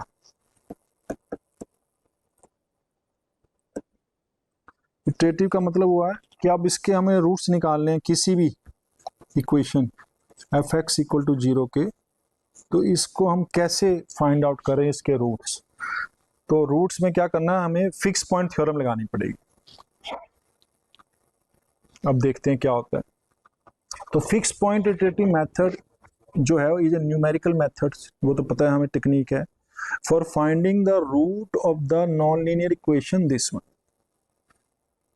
इटरेटिव का मतलब हुआ है कि अब इसके हमें रूट्स निकालने हैं किसी भी equation f x equal to 0 के। तो इसको हम कैसे फाइंड आउट करें इसके रूट्स। तो रूट्स में क्या करना है, हमें फिक्स पॉइंट थ्योरम लगानी पड़ेगी। अब देखते हैं क्या होता है। तो फिक्स पॉइंट इटरेटिव मेथड जो है ये जो न्यूमेरिकल मेथड्स, वो तो पता है हमें टेक्निक है for finding the root of the non linear equation this one.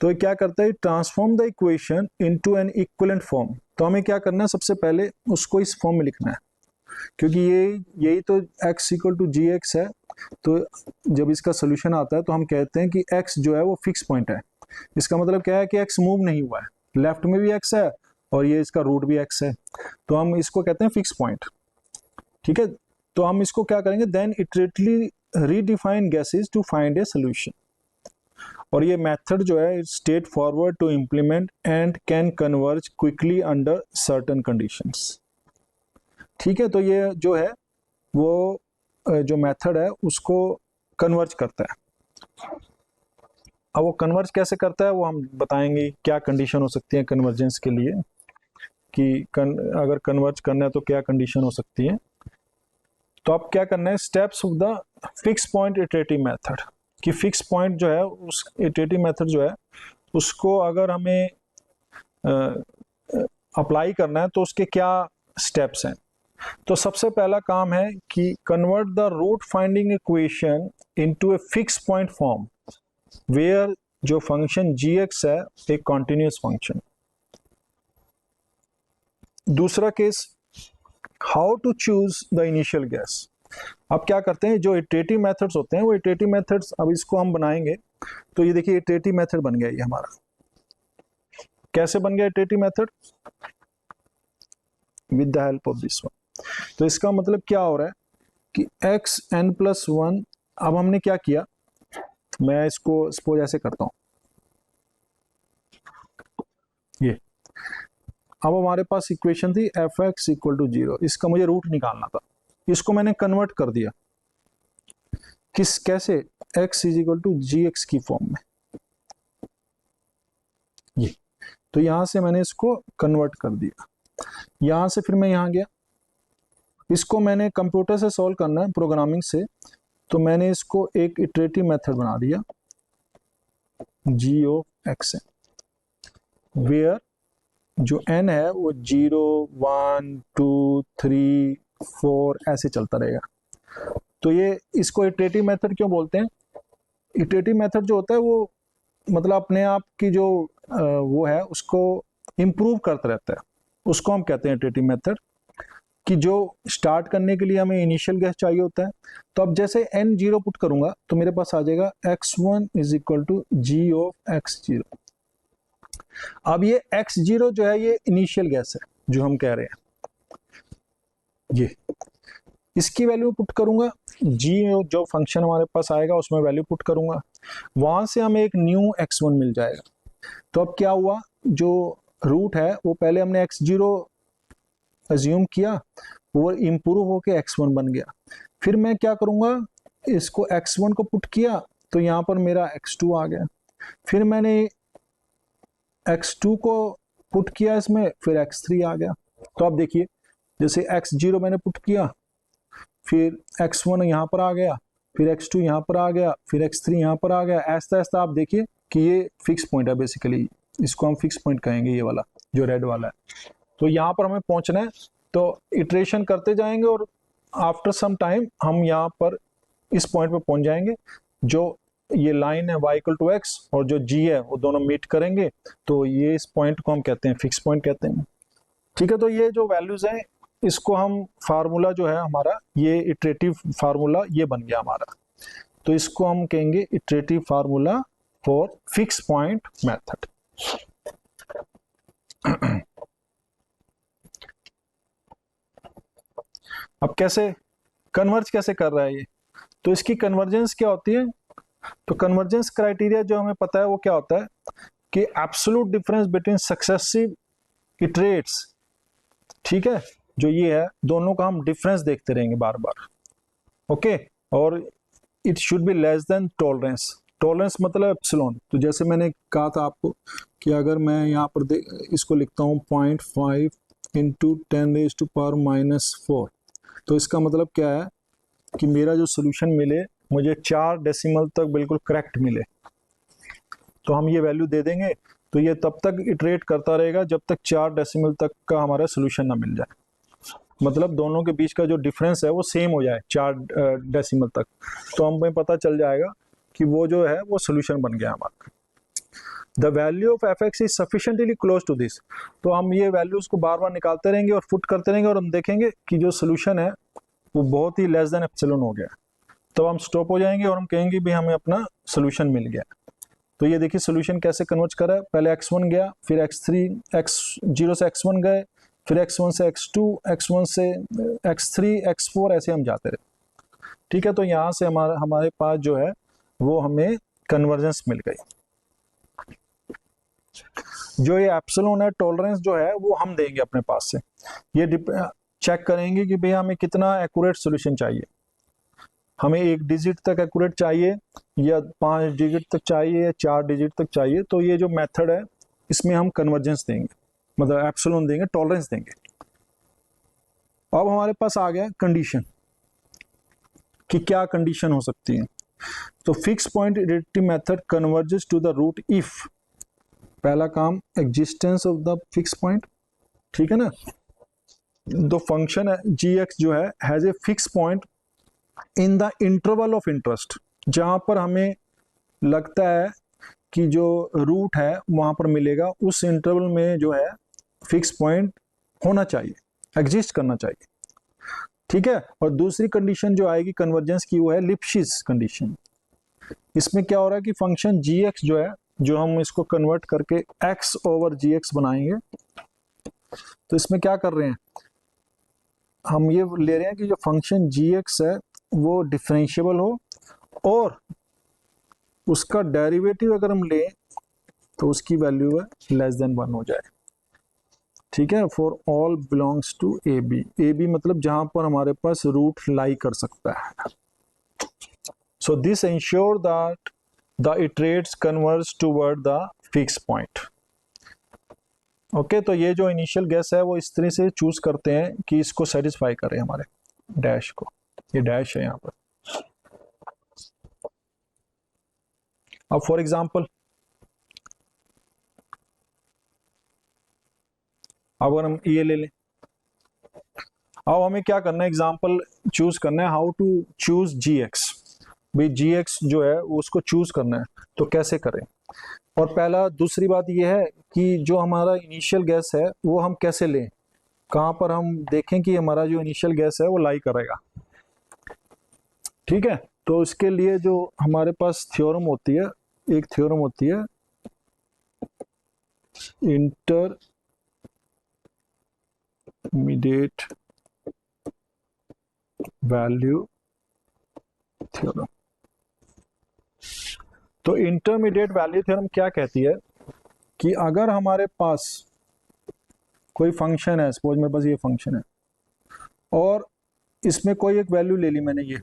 तो ये क्या करता है, transform the equation into an equivalent form. तो हमें क्या करना है, सबसे पहले उसको इस फॉर्म में लिखना है, क्योंकि यही तो x equal to g x है। तो जब इसका सोल्यूशन आता है तो हम कहते हैं कि x जो है वो फिक्स पॉइंट है। इसका मतलब क्या है कि x मूव नहीं हुआ है, लेफ्ट में भी x है और ये इसका रूट भी x है। तो हम इसको कहते हैं फिक्स पॉइंट। ठीक है, तो हम इसको क्या करेंगे, then iteratively redefine guesses to find a solution. और ये मेथड जो है straight forward to implement and can converge quickly under certain conditions. ठीक है, तो ये जो है वो जो मेथड है उसको कन्वर्ज करता है। अब वो कन्वर्ज कैसे करता है वो हम बताएंगे, क्या कंडीशन हो सकती है कन्वर्जेंस के लिए, कि अगर कन्वर्ज करना है तो क्या कंडीशन हो सकती है। तो अब क्या करना है, steps of the fix point iterative method, कि फिक्स पॉइंट जो है उस इटरेटिव मेथड जो है उसको अगर हमें अप्लाई करना है तो उसके क्या स्टेप्स हैं। तो सबसे पहला काम है कि convert the root finding equation into a fix point form where जो फंक्शन जी एक्स है एक कॉन्टिन्यूस फंक्शन। दूसरा case, how to choose the initial guess. अब क्या करते हैं, जो इटरेटिव मेथड्स होते हैं वो इटरेटिव मेथड्स, अब इसको हम बनाएंगे। तो ये देखिए इटरेटिव मेथड बन गया ये हमारा। कैसे बन गया iterative method, with the help of this one. तो इसका मतलब क्या हो रहा है कि एक्स एन प्लस वन, अब हमने क्या किया, मैं इसको सपोज ऐसे करता हूं, ये अब हमारे पास इक्वेशन थी एफ एक्स इक्वल टू 0, इसका मुझे रूट निकालना था। इसको मैंने कन्वर्ट कर दिया कैसे, x is equal to g x की फॉर्म में, ये। तो यहां से मैंने इसको कन्वर्ट कर दिया। यहां से फिर मैं यहां गया, इसको मैंने कंप्यूटर से सॉल्व करना है प्रोग्रामिंग से। तो मैंने इसको एक इटरेटिव मेथड बना दिया, जी ऑफ एक्स एन, वेयर जो n है वो 0 1 2 3 4 ऐसे चलता रहेगा। तो ये इसको इटरेटिव मेथड क्यों बोलते हैं, इटरेटिव मेथड जो होता है वो मतलब अपने आप की जो वो है उसको इम्प्रूव करता रहता है, उसको हम कहते हैं इटरेटिव मेथड। कि जो स्टार्ट करने के लिए हमें इनिशियल गैस चाहिए होता है। तो अब जैसे n 0 पुट करूंगा तो मेरे पास आ जाएगा x1 is equal to g of x0। अब ये x0 जो है ये इनिशियल गैस है जो हम कह रहे हैं, ये इसकी वैल्यू पुट करूंगा, g जो फंक्शन हमारे पास आएगा उसमें वैल्यू पुट करूंगा, वहां से हमें एक न्यू x1 मिल जाएगा। तो अब क्या हुआ, जो रूट है वो पहले हमने x0 अज्यूम किया, वो इम्प्रूव होके x1 बन गया। फिर मैं क्या करूंगा, इसको x1 को पुट किया तो यहाँ पर मेरा x2 आ गया। फिर मैंने x2 को पुट किया इसमें, फिर x3 आ गया। तो अब देखिए जैसे x0 मैंने पुट किया फिर x1 यहाँ पर आ गया, फिर x2 यहाँ पर आ गया, फिर x3 यहाँ पर आ गया। ऐसा ऐसा आप देखिए कि ये फिक्स पॉइंट है बेसिकली, इसको हम फिक्स पॉइंट कहेंगे, ये वाला जो रेड वाला है। तो यहाँ पर हमें पहुंचना है, तो इटरेशन करते जाएंगे और आफ्टर सम टाइम हम यहाँ पर इस पॉइंट पे पहुंच जाएंगे। जो ये लाइन है y=x और जो g है वो दोनों मीट करेंगे, तो ये इस पॉइंट को हम कहते हैं फिक्स पॉइंट कहते हैं। ठीक है, तो ये जो वैल्यूज हैं इसको हम फार्मूला जो है हमारा, ये इटरेटिव फार्मूला ये बन गया हमारा। तो इसको हम कहेंगे iterative formula for fix point method. अब कैसे कन्वर्ज कैसे कर रहा है ये, तो इसकी कन्वर्जेंस क्या होती है? तो कन्वर्जेंस क्राइटेरिया जो हमें पता है वो क्या होता है कि एब्सोल्यूट डिफरेंस बिटवीन सक्सेसिव इटरेट्स, ठीक है, जो ये है दोनों का हम डिफरेंस देखते रहेंगे बार बार, ओके। और it should be less then tolerance. Tolerance मतलब एप्सिलॉन। तो जैसे मैंने कहा था आपको कि अगर मैं यहाँ पर इसको लिखता हूँ 0.5 इंटू 10⁻⁻⁴, तो इसका मतलब क्या है कि मेरा जो सोल्यूशन मिले मुझे 4 डेसिमल तक बिल्कुल करेक्ट मिले, तो हम ये वैल्यू दे देंगे। तो ये तब तक इटरेट करता रहेगा जब तक 4 डेसिमल तक का हमारा सोल्यूशन ना मिल जाए, मतलब दोनों के बीच का जो डिफरेंस है वो सेम हो जाए 4 डेसिमल तक, तो हमें पता चल जाएगा कि वो जो है वो सोल्यूशन बन गया हमारा। The value of f x is sufficiently close to this. तो हम ये वैल्यूज को बार बार निकालते रहेंगे और फुट करते रहेंगे और हम देखेंगे कि जो सोल्यूशन है वो बहुत ही लेस देन एप्सिलॉन हो गया, तो हम स्टॉप हो जाएंगे और हम कहेंगे भी हमें अपना सोल्यूशन मिल गया। तो ये देखिए सोल्यूशन कैसे कन्वर्ट करा है, पहले x1 गया, फिर x3, x0 से x1 गए, फिर x1 से x2, x1 से x3, x4, ऐसे हम जाते रहे। ठीक है, तो यहाँ से हमारे पास जो है वो हमें कन्वर्जेंस मिल गई। जो ये एप्सिलॉन है, टॉलरेंस जो है वो हम देंगे अपने पास से। ये चेक करेंगे कि भैया हमें कितना एक्यूरेट सोल्यूशन चाहिए, हमें 1 डिजिट तक एक्यूरेट चाहिए या 5 डिजिट तक चाहिए या 4 डिजिट तक चाहिए। तो ये जो मेथड है इसमें हम कन्वर्जेंस देंगे, मतलब एप्सिलॉन देंगे, टॉलरेंस देंगे। अब हमारे पास आ गया कंडीशन कि क्या कंडीशन हो सकती है। तो fix point iterative method converges to the root if, पहला काम existence of the fix point, ठीक है ना। तो फंक्शन है g(x) जो है has a fix point in the interval of interest, जहां पर हमें लगता है कि जो रूट है वहां पर मिलेगा, उस इंटरवल में जो है फिक्स पॉइंट होना चाहिए, एग्जिस्ट करना चाहिए। ठीक है, और दूसरी कंडीशन जो आएगी कन्वर्जेंस की वो है लिप्सिस कंडीशन। इसमें क्या हो रहा है कि फंक्शन g(x) जो है, जो हम इसको कन्वर्ट करके x/gx बनाएंगे, तो इसमें क्या कर रहे हैं, हम ये ले रहे हैं कि जो फंक्शन g(x) है वो डिफरेंशिएबल हो और उसका डेरिवेटिव अगर हम लें तो उसकी वैल्यू है लेस देन 1 हो जाए। ठीक है, for all belongs to a b मतलब जहां पर हमारे पास रूट लाई कर सकता है। So this ensure that the iterates converge toward the fix point. Okay, तो ये जो इनिशियल गेस है वो इस तरह से चूज करते हैं कि इसको सेटिस्फाई करे हमारे डैश को, ये डैश है यहाँ पर। अब फॉर एग्जाम्पल अगर हम ये ले लें, अब हमें क्या करना है, एग्जाम्पल चूज करना है, हाउ टू चूज g(x). भाई g(x) जो है उसको चूज करना है, तो कैसे करें। और पहला दूसरी बात यह है कि जो हमारा इनिशियल गैस है वो हम कैसे लें, कहां पर हम देखें कि हमारा जो इनिशियल गैस है वो लाई करेगा। ठीक है, तो इसके लिए जो हमारे पास थ्योरम होती है, एक थ्योरम होती है इंटरमीडिएट वैल्यू थ्योरम। तो इंटरमीडिएट वैल्यू थ्योरम क्या कहती है कि अगर हमारे पास कोई फंक्शन है, सपोज मेरे पास ये फंक्शन है और इसमें कोई एक वैल्यू ले ली मैंने, ये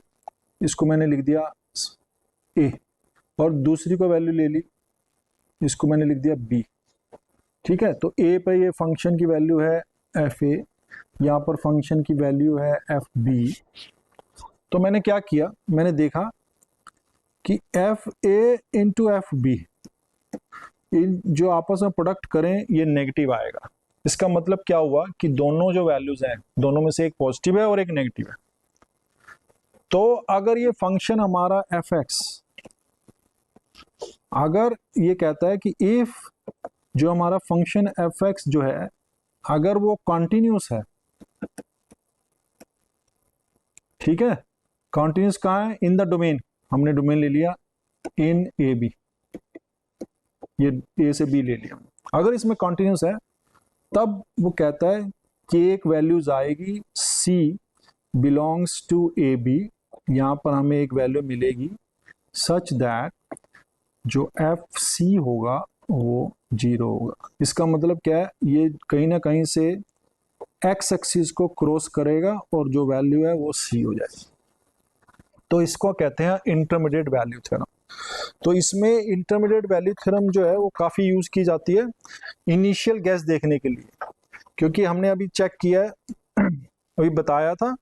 इसको मैंने लिख दिया a, और दूसरी को वैल्यू ले ली, इसको मैंने लिख दिया b। ठीक है, तो a पर ये फंक्शन की वैल्यू है f(a), यहाँ पर फंक्शन की वैल्यू है f(b), तो मैंने क्या किया, मैंने देखा कि F A into F be in जो आपस में प्रोडक्ट करें ये नेगेटिव आएगा। इसका मतलब क्या हुआ कि दोनों जो वैल्यूज हैं दोनों में से एक पॉजिटिव है और एक नेगेटिव है। तो अगर ये फंक्शन हमारा एफ एक्स, अगर ये कहता है कि इफ जो हमारा फंक्शन एफ एक्स जो है अगर वो कॉन्टिन्यूस है, ठीक है, कॉन्टिन्यूस कहाँ है, इन द डोमेन, हमने डोमेन ले लिया इन ए बी, ये ए से बी ले लिया, अगर इसमें कॉन्टिन्यूस है तब वो कहता है कि एक वैल्यूज आएगी सी बिलोंग्स टू ए बी, यहाँ पर हमें एक वैल्यू मिलेगी सच दैट जो एफ सी होगा वो 0 होगा। इसका मतलब क्या है, ये कहीं ना कहीं से एक्स एक्सिस को क्रॉस करेगा और जो वैल्यू है वो सी हो जाएगी। तो इसको कहते हैं इंटरमीडिएट वैल्यू थ्योरम। तो इसमें इंटरमीडिएट वैल्यू थ्योरम जो है वो काफ़ी यूज़ की जाती है इनिशियल गैस देखने के लिए, क्योंकि हमने अभी चेक किया है, अभी बताया था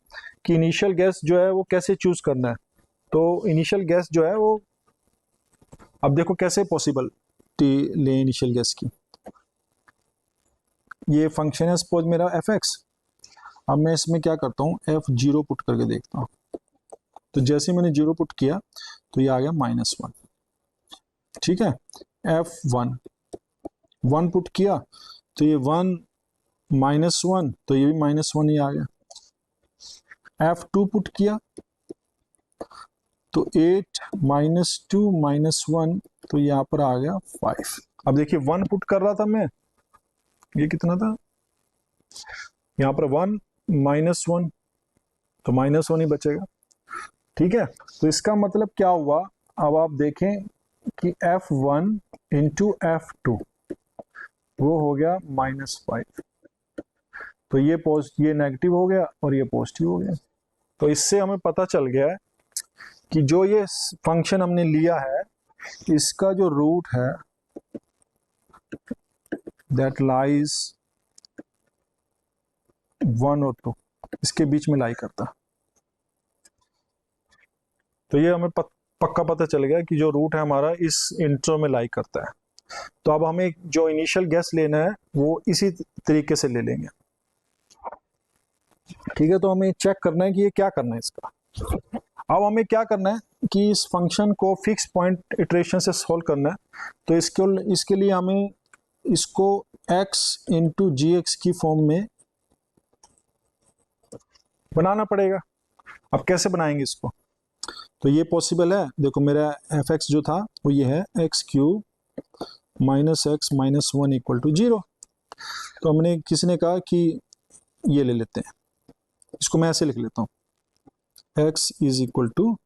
कि इनिशियल गैस जो है वो कैसे चूज करना है। तो इनिशियल गैस जो है वो अब देखो कैसे पॉसिबल ले इनिशियल गैस की। ये फंक्शन है सपोज मेरा एफ एक्स, अब मैं इसमें क्या करता हूँ F0 पुट करके देखता हूँ। तो जैसे मैंने 0 पुट किया तो ये आ गया -1, ठीक है। F1 1 पुट किया तो ये 1 -1, तो ये भी -1 ही आ गया। F2 पुट किया तो 8 -2 -1, तो यहाँ पर आ गया 5। अब देखिए 1 पुट कर रहा था मैं, ये कितना था, यहाँ पर 1 -1, तो -1 ही बचेगा, ठीक है। तो इसका मतलब क्या हुआ, अब आप देखें कि F1 इंटू F2 वो हो गया -5, तो ये नेगेटिव हो गया और ये पॉजिटिव हो गया। तो इससे हमें पता चल गया है कि जो ये फंक्शन हमने लिया है इसका जो रूट है दैट लाइज 1 और 2 इसके बीच में लाई करता। तो ये हमें पक्का पता चल गया कि जो रूट है हमारा इस इंट्रो में लाई करता है। तो अब हमें जो इनिशियल गैस लेना है वो इसी तरीके से ले लेंगे, ठीक है। तो हमें चेक करना है कि ये क्या करना है इसका। अब हमें क्या करना है कि इस फंक्शन को फिक्स पॉइंट इटरेशन से सॉल्व करना है। तो इसके लिए हमें इसको x इंटू जी एक्स की फॉर्म में बनाना पड़ेगा। अब कैसे बनाएंगे इसको, तो ये पॉसिबल है। देखो मेरा एफ एक्स जो था वो ये है x³ -x -1 इक्वल टू 0। तो हमने किसी ने कहा कि ये ले लेते हैं, इसको मैं ऐसे लिख लेता हूँ x is equal to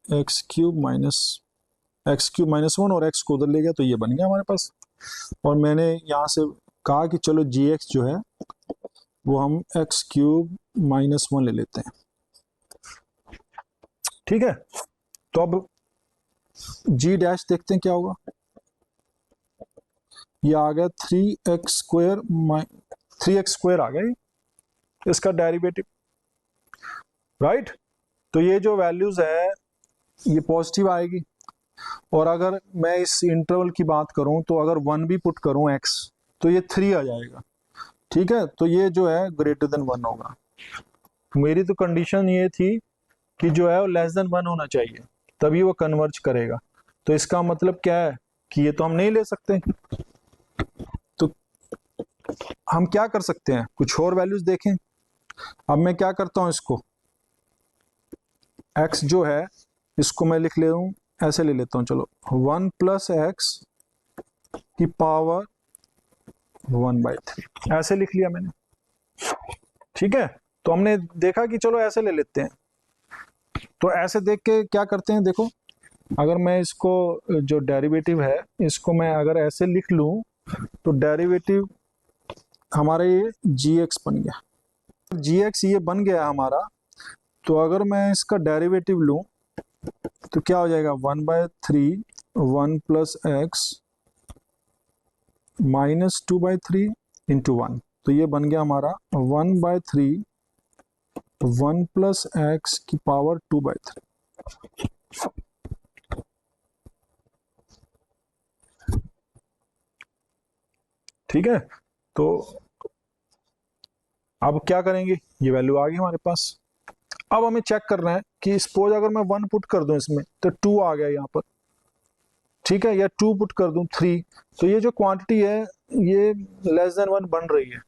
x³ -1 और x को उधर ले गया तो ये बन गया हमारे पास। और मैंने यहाँ से कहा कि चलो gx जो है वो हम x³ -1 ले लेते हैं, ठीक है। तो अब g डैश देखते हैं क्या होगा, ये आ गया 3x² आ गया इसका डेरिवेटिव, राइट। तो ये जो वैल्यूज है ये पॉजिटिव आएगी। और अगर मैं इस इंटरवल की बात करूं तो अगर 1 भी पुट करूं x तो ये 3 आ जाएगा, ठीक है। तो ये जो है ग्रेटर देन 1 होगा। मेरी तो कंडीशन ये थी कि जो है वो लेस देन 1 होना चाहिए तभी वो कन्वर्ज करेगा। तो इसका मतलब क्या है कि ये तो हम नहीं ले सकते। तो हम क्या कर सकते हैं, कुछ और वैल्यूज देखें। अब मैं क्या करता हूं, इसको x जो है इसको मैं लिख ले रहा हूं, ऐसे ले लेता हूं, चलो 1 + x की पावर 1/3 ऐसे लिख लिया मैंने, ठीक है। तो हमने देखा कि चलो ऐसे ले लेते हैं। तो ऐसे देख के क्या करते हैं, देखो अगर मैं इसको जो डेरिवेटिव है इसको मैं अगर ऐसे लिख लूं तो डेरिवेटिव हमारा ये gx बन गया। gx ये बन गया हमारा। तो अगर मैं इसका डेरिवेटिव लूं तो क्या हो जाएगा, 1/3 1 + x -2/3 × 1। तो ये बन गया हमारा 1/3 तो 1 प्लस एक्स की पावर 2/3। ठीक है, तो अब क्या करेंगे, ये वैल्यू आ गई हमारे पास। अब हमें चेक करना है कि सपोज अगर मैं 1 पुट कर दूं इसमें तो 2 आ गया यहाँ पर, ठीक है, या 2 पुट कर दूं 3, तो ये जो क्वांटिटी है ये लेस देन 1 बन रही है।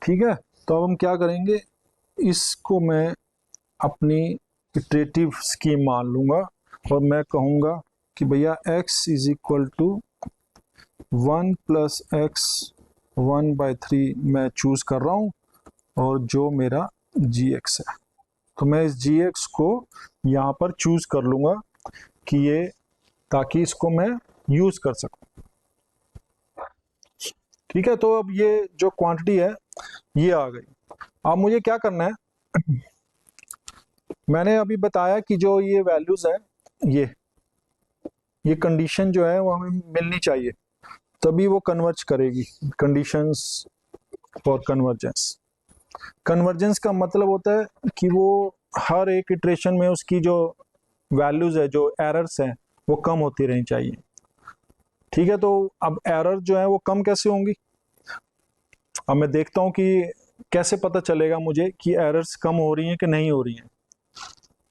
ठीक है, तो अब हम क्या करेंगे, इसको मैं अपनी इटरेटिव स्कीम मान लूंगा और मैं कहूंगा कि भैया x is equal to 1 plus x 1/3 मैं चूज कर रहा हूँ, और जो मेरा gx है, तो मैं इस gx को यहाँ पर चूज कर लूंगा कि ये, ताकि इसको मैं यूज कर सकूं। ठीक है, तो अब ये जो क्वांटिटी है ये आ गई। अब मुझे क्या करना है, मैंने अभी बताया कि जो ये वैल्यूज है, ये कंडीशन जो है वो हमें मिलनी चाहिए, तभी वो कन्वर्ज करेगी। कंडीशंस फॉर कन्वर्जेंस, कन्वर्जेंस का मतलब होता है कि वो हर एक इटरेशन में उसकी जो वैल्यूज है, जो एरर्स हैं, वो कम होती रहनी चाहिए। ठीक है, तो अब एरर जो है वो कम कैसे होंगी, अब मैं देखता हूं कि कैसे पता चलेगा मुझे कि एरर्स कम हो रही हैं कि नहीं हो रही हैं।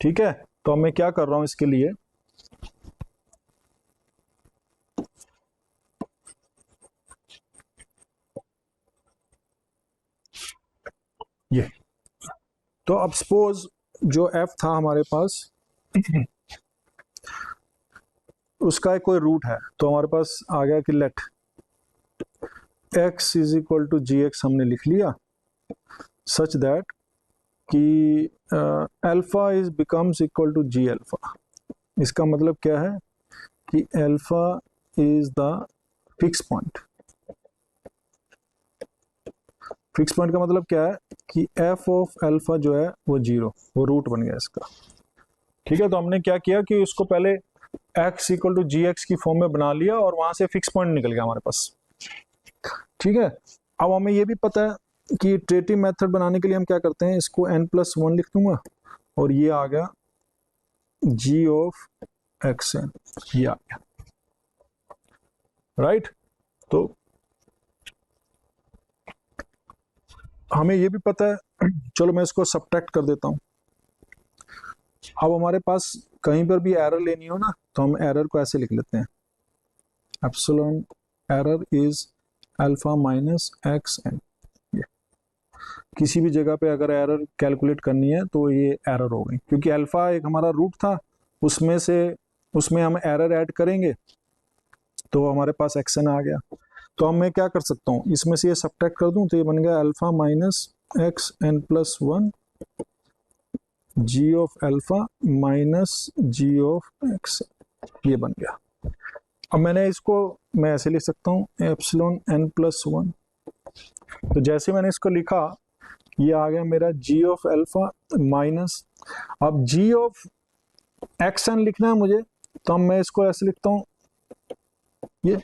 ठीक है, तो अब मैं क्या कर रहा हूं इसके लिए, ये, तो अब सपोज जो f था हमारे पास उसका एक कोई रूट है, तो हमारे पास आ गया कि let x is equal to g x हमने लिख लिया, सच दैट कि alpha is becomes equal to g alpha. इसका मतलब क्या है कि alpha is the fix point. Fix point का मतलब क्या है कि f ऑफ अल्फा जो है वो 0, वो रूट बन गया इसका। ठीक है, तो हमने क्या किया कि उसको पहले x equal to g x की फॉर्म में बना लिया और वहां से फिक्स पॉइंट निकल गया हमारे पास। ठीक है, अब हमें ये भी पता है कि इटरेटिव मेथड बनाने के लिए हम क्या करते हैं, इसको n+1 लिख दूंगा और ये आ गया g ऑफ xn, ये आ गया, राइट। तो हमें ये भी पता है, चलो मैं इसको सब्ट्रैक्ट कर देता हूं। अब हमारे पास कहीं पर भी एरर लेनी हो ना, तो हम एरर को ऐसे लिख लेते हैं, epsilon error is alpha minus x n. किसी भी जगह पे अगर एरर कैलकुलेट करनी है तो ये एरर हो गई, क्योंकि अल्फा एक हमारा रूट था, उसमें हम एरर ऐड करेंगे तो हमारे पास एक्सन आ गया। तो अब मैं क्या कर सकता हूँ, इसमें से ये सब्ट्रैक्ट कर दूं तो ये बन गया alpha minus x n plus 1 g of alpha minus g of x, ये बन गया। अब मैं ऐसे लिख सकता हूँ एप्सिलॉन n+1। तो जैसे मैंने इसको लिखा, ये आ गया मेरा g ऑफ अल्फा माइनस, अब g ऑफ एक्स एन लिखना है मुझे, तो अब मैं इसको ऐसे लिखता हूँ, ये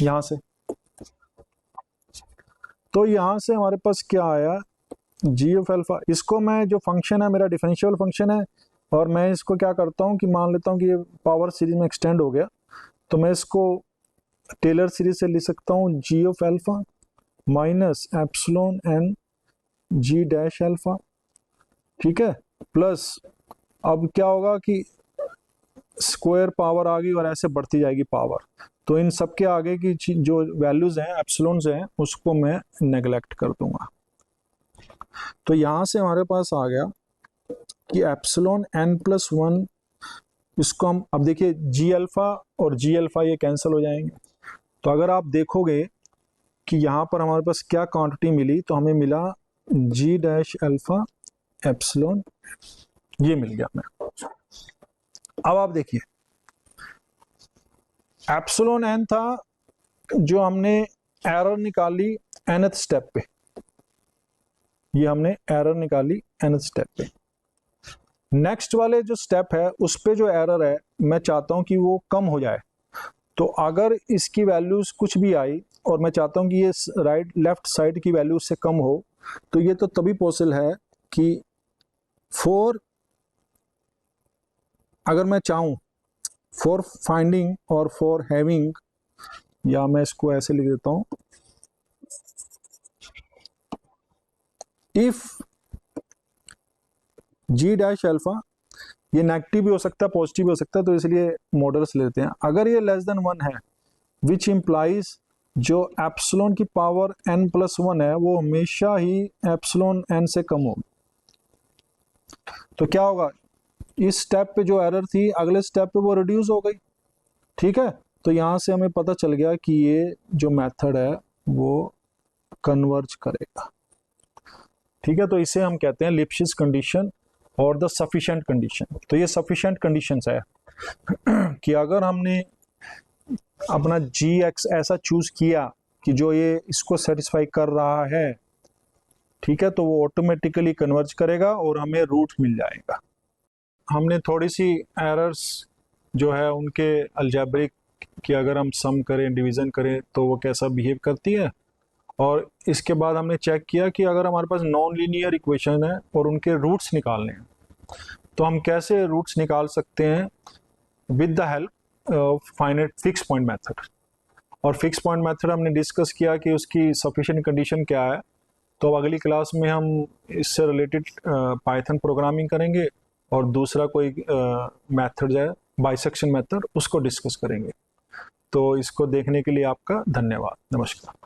यहां से, तो यहां से हमारे पास क्या आया, g ऑफ अल्फा, इसको मैं जो फंक्शन है मेरा डिफरेंशियल फंक्शन है, और मैं इसको क्या करता हूँ कि मान लेता हूँ कि ये पावर सीरीज में एक्सटेंड हो गया, तो मैं इसको टेलर सीरीज से लिख सकता हूँ g of alpha minus epsilon n g dash alpha. ठीक है, प्लस अब क्या होगा कि स्क्वायर पावर आ गई और ऐसे बढ़ती जाएगी पावर, तो इन सब के आगे की जो वैल्यूज हैं, एप्सिलॉन्स हैं, उसको मैं नेग्लेक्ट कर दूंगा। तो यहां से हमारे पास आ गया कि एप्सिलॉन n+1, इसको हम अब देखिए जी अल्फा और जी अल्फा ये कैंसिल हो जाएंगे, तो अगर आप देखोगे कि यहाँ पर हमारे पास क्या क्वांटिटी मिली, तो हमें मिला जी डैश अल्फा एप्सिलॉन, ये मिल गया हमें। अब आप देखिए एप्सिलॉन एन था जो हमने एरर निकाली nth स्टेप पे, ये हमने एरर निकाली nth स्टेप पे। नेक्स्ट वाले जो स्टेप है उस पे जो एरर है मैं चाहता हूं कि वो कम हो जाए, तो अगर इसकी वैल्यूज कुछ भी आई और मैं चाहता हूं कि ये लेफ्ट साइड की वैल्यू से कम हो, तो ये तो तभी पॉसिबल है कि फॉर, अगर मैं चाहूं फॉर फाइंडिंग और फॉर हैविंग, या मैं इसको ऐसे लिख देता हूं, इफ जी डैश अल्फा, ये नेगेटिव भी हो सकता है पॉजिटिव भी हो सकता है, तो इसलिए मॉडल्स लेते हैं। अगर ये लेस देन 1 है, विच इम्प्लाइज जो एप्सिलॉन की पावर n प्लस 1 है वो हमेशा ही एप्सिलॉन n से कम होगी। तो क्या होगा, इस स्टेप पे जो एरर थी अगले स्टेप पे वो रिड्यूस हो गई। ठीक है, तो यहां से हमें पता चल गया कि ये जो मेथड है वो कन्वर्ज करेगा। ठीक है, तो इसे हम कहते हैं लिप्सिस कंडीशन और द सफिशिएंट कंडीशन। तो ये सफिशिएंट कंडीशंस है कि अगर हमने अपना जी एक्स ऐसा चूज किया कि जो ये इसको सेटिस्फाई कर रहा है, ठीक है, तो वो ऑटोमेटिकली कन्वर्ज करेगा और हमें रूट मिल जाएगा। हमने थोड़ी सी एरर्स जो है उनके अलजेब्रिक कि अगर हम सम करें डिवीज़न करें तो वो कैसा बिहेव करती है, और इसके बाद हमने चेक किया कि अगर हमारे पास नॉन लीनियर इक्वेशन है और उनके रूट्स निकालने हैं तो हम कैसे रूट्स निकाल सकते हैं with the help of finite fix point method. और फिक्स पॉइंट मेथड हमने डिस्कस किया कि उसकी सफिशिएंट कंडीशन क्या है। तो अब अगली क्लास में हम इससे रिलेटेड पाइथन प्रोग्रामिंग करेंगे और दूसरा कोई मेथड जो है बाइसेक्शन मेथड उसको डिस्कस करेंगे। तो इसको देखने के लिए आपका धन्यवाद। नमस्कार।